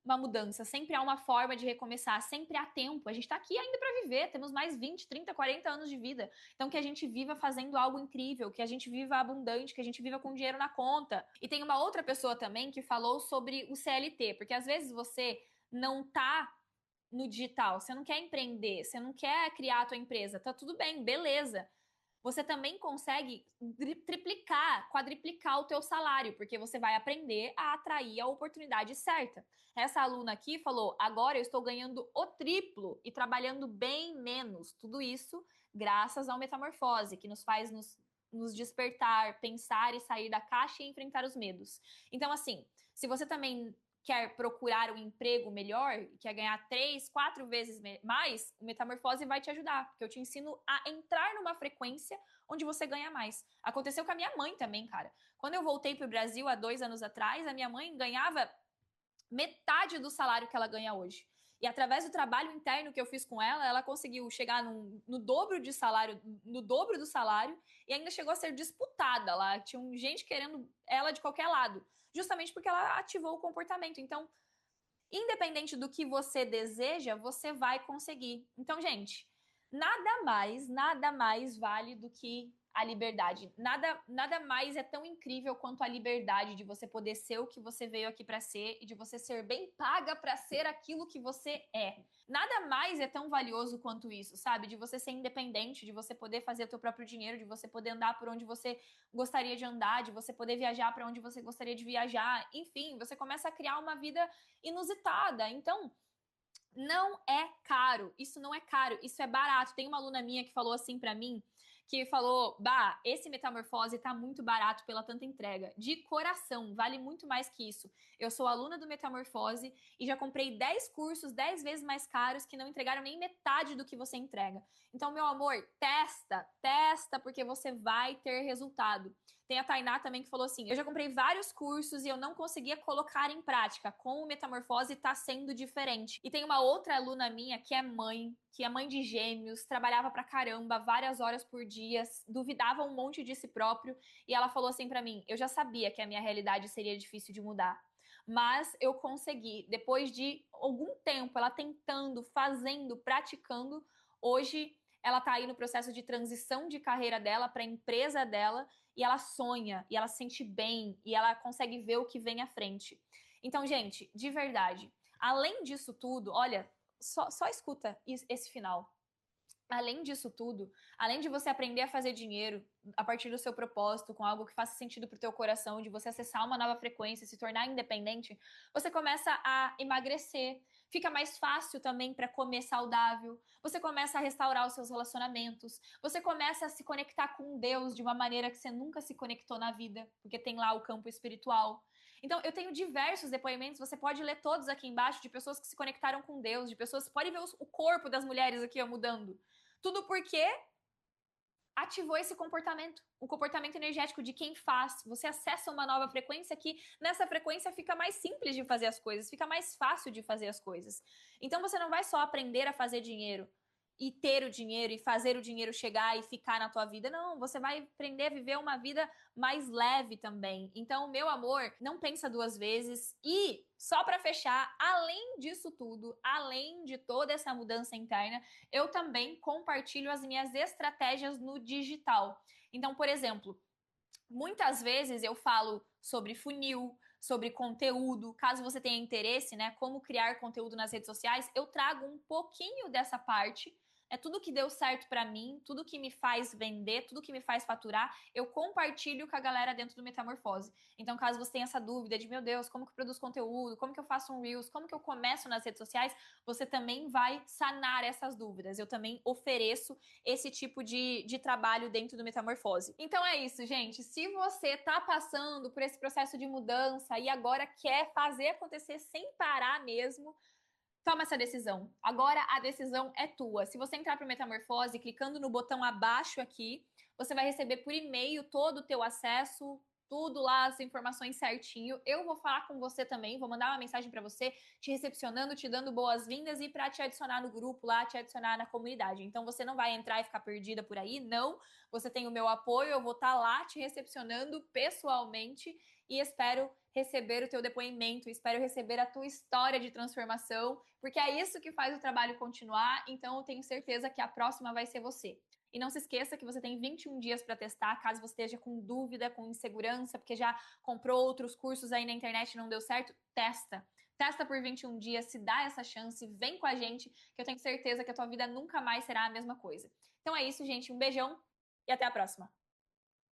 uma mudança, sempre há uma forma de recomeçar, sempre há tempo. A gente tá aqui ainda para viver, temos mais 20, 30, 40 anos de vida. Então, que a gente viva fazendo algo incrível, que a gente viva abundante, que a gente viva com dinheiro na conta. E tem uma outra pessoa também que falou sobre o CLT, porque às vezes você não tá no digital, você não quer empreender, você não quer criar a tua empresa, tá tudo bem, beleza. Você também consegue triplicar, quadriplicar o teu salário, porque você vai aprender a atrair a oportunidade certa. Essa aluna aqui falou: agora eu estou ganhando o triplo e trabalhando bem menos. Tudo isso graças ao Metamorfose, que nos faz nos despertar, pensar e sair da caixa e enfrentar os medos. Então, assim, se você também quer procurar um emprego melhor, quer ganhar 3, 4 vezes mais, o Metamorfose vai te ajudar, porque eu te ensino a entrar numa frequência onde você ganha mais. Aconteceu com a minha mãe também, cara. Quando eu voltei pro Brasil há 2 anos atrás, a minha mãe ganhava metade do salário que ela ganha hoje. E através do trabalho interno que eu fiz com ela, ela conseguiu chegar no dobro de salário, no dobro do salário, e ainda chegou a ser disputada lá. Tinha gente querendo ela de qualquer lado, justamente porque ela ativou o comportamento. Então, independente do que você deseja, você vai conseguir. Então, gente, nada mais vale do que a liberdade. Nada mais é tão incrível quanto a liberdade de você poder ser o que você veio aqui para ser e de você ser bem paga para ser aquilo que você é. Nada mais é tão valioso quanto isso, sabe? De você ser independente, de você poder fazer o teu próprio dinheiro, de você poder andar por onde você gostaria de andar, de você poder viajar para onde você gostaria de viajar. Enfim, você começa a criar uma vida inusitada. Então, não é caro. Isso não é caro, isso é barato. Tem uma aluna minha que falou assim para mim, que falou: "Bah, esse Metamorfose tá muito barato pela tanta entrega". De coração, vale muito mais que isso. Eu sou aluna do Metamorfose e já comprei 10 cursos 10 vezes mais caros que não entregaram nem metade do que você entrega. Então, meu amor, testa, porque você vai ter resultado. Tem a Tainá também que falou assim: eu já comprei vários cursos e eu não conseguia colocar em prática. Com o Metamorfose tá sendo diferente. E tem uma outra aluna minha que é mãe de gêmeos, trabalhava pra caramba, várias horas por dia, duvidava um monte de si próprio. E ela falou assim pra mim: eu já sabia que a minha realidade seria difícil de mudar. Mas eu consegui. Depois de algum tempo, ela tentando, fazendo, praticando, hoje ela tá aí no processo de transição de carreira dela para a empresa dela e ela sonha, e ela se sente bem, e ela consegue ver o que vem à frente. Então, gente, de verdade, além disso tudo, olha, só escuta esse final. Além disso tudo, além de você aprender a fazer dinheiro a partir do seu propósito, com algo que faça sentido pro teu coração, de você acessar uma nova frequência, se tornar independente, você começa a emagrecer, fica mais fácil também para comer saudável, você começa a restaurar os seus relacionamentos, você começa a se conectar com Deus de uma maneira que você nunca se conectou na vida, porque tem lá o campo espiritual. Então, eu tenho diversos depoimentos, você pode ler todos aqui embaixo, de pessoas que se conectaram com Deus, de pessoas, pode ver o corpo das mulheres aqui ó, mudando. Tudo porque ativou esse comportamento, o comportamento energético de quem faz. Você acessa uma nova frequência que nessa frequência fica mais simples de fazer as coisas, fica mais fácil de fazer as coisas. Então você não vai só aprender a fazer dinheiro e ter o dinheiro e fazer o dinheiro chegar e ficar na tua vida. Não, você vai aprender a viver uma vida mais leve também. Então, meu amor, não pensa duas vezes. E só para fechar, além disso tudo, além de toda essa mudança interna, eu também compartilho as minhas estratégias no digital. Então, por exemplo, muitas vezes eu falo sobre funil, sobre conteúdo, caso você tenha interesse, né, como criar conteúdo nas redes sociais, eu trago um pouquinho dessa parte. É tudo que deu certo para mim, tudo que me faz vender, tudo que me faz faturar, eu compartilho com a galera dentro do Metamorfose. Então, caso você tenha essa dúvida de, meu Deus, como que eu produzo conteúdo, como que eu faço um Reels, como que eu começo nas redes sociais, você também vai sanar essas dúvidas. Eu também ofereço esse tipo de trabalho dentro do Metamorfose. Então é isso, gente. Se você tá passando por esse processo de mudança e agora quer fazer acontecer sem parar mesmo, toma essa decisão. Agora a decisão é tua. Se você entrar para o Metamorfose, clicando no botão abaixo aqui, você vai receber por e-mail todo o teu acesso, tudo lá, as informações certinho. Eu vou falar com você também, vou mandar uma mensagem para você, te recepcionando, te dando boas-vindas e para te adicionar no grupo lá, te adicionar na comunidade. Então você não vai entrar e ficar perdida por aí, não. Você tem o meu apoio, eu vou estar lá te recepcionando pessoalmente e espero receber o teu depoimento, espero receber a tua história de transformação, porque é isso que faz o trabalho continuar, então eu tenho certeza que a próxima vai ser você. E não se esqueça que você tem 21 dias para testar, caso você esteja com dúvida, com insegurança, porque já comprou outros cursos aí na internet e não deu certo, testa. Testa por 21 dias, se dá essa chance, vem com a gente, que eu tenho certeza que a tua vida nunca mais será a mesma coisa. Então é isso, gente. Um beijão e até a próxima.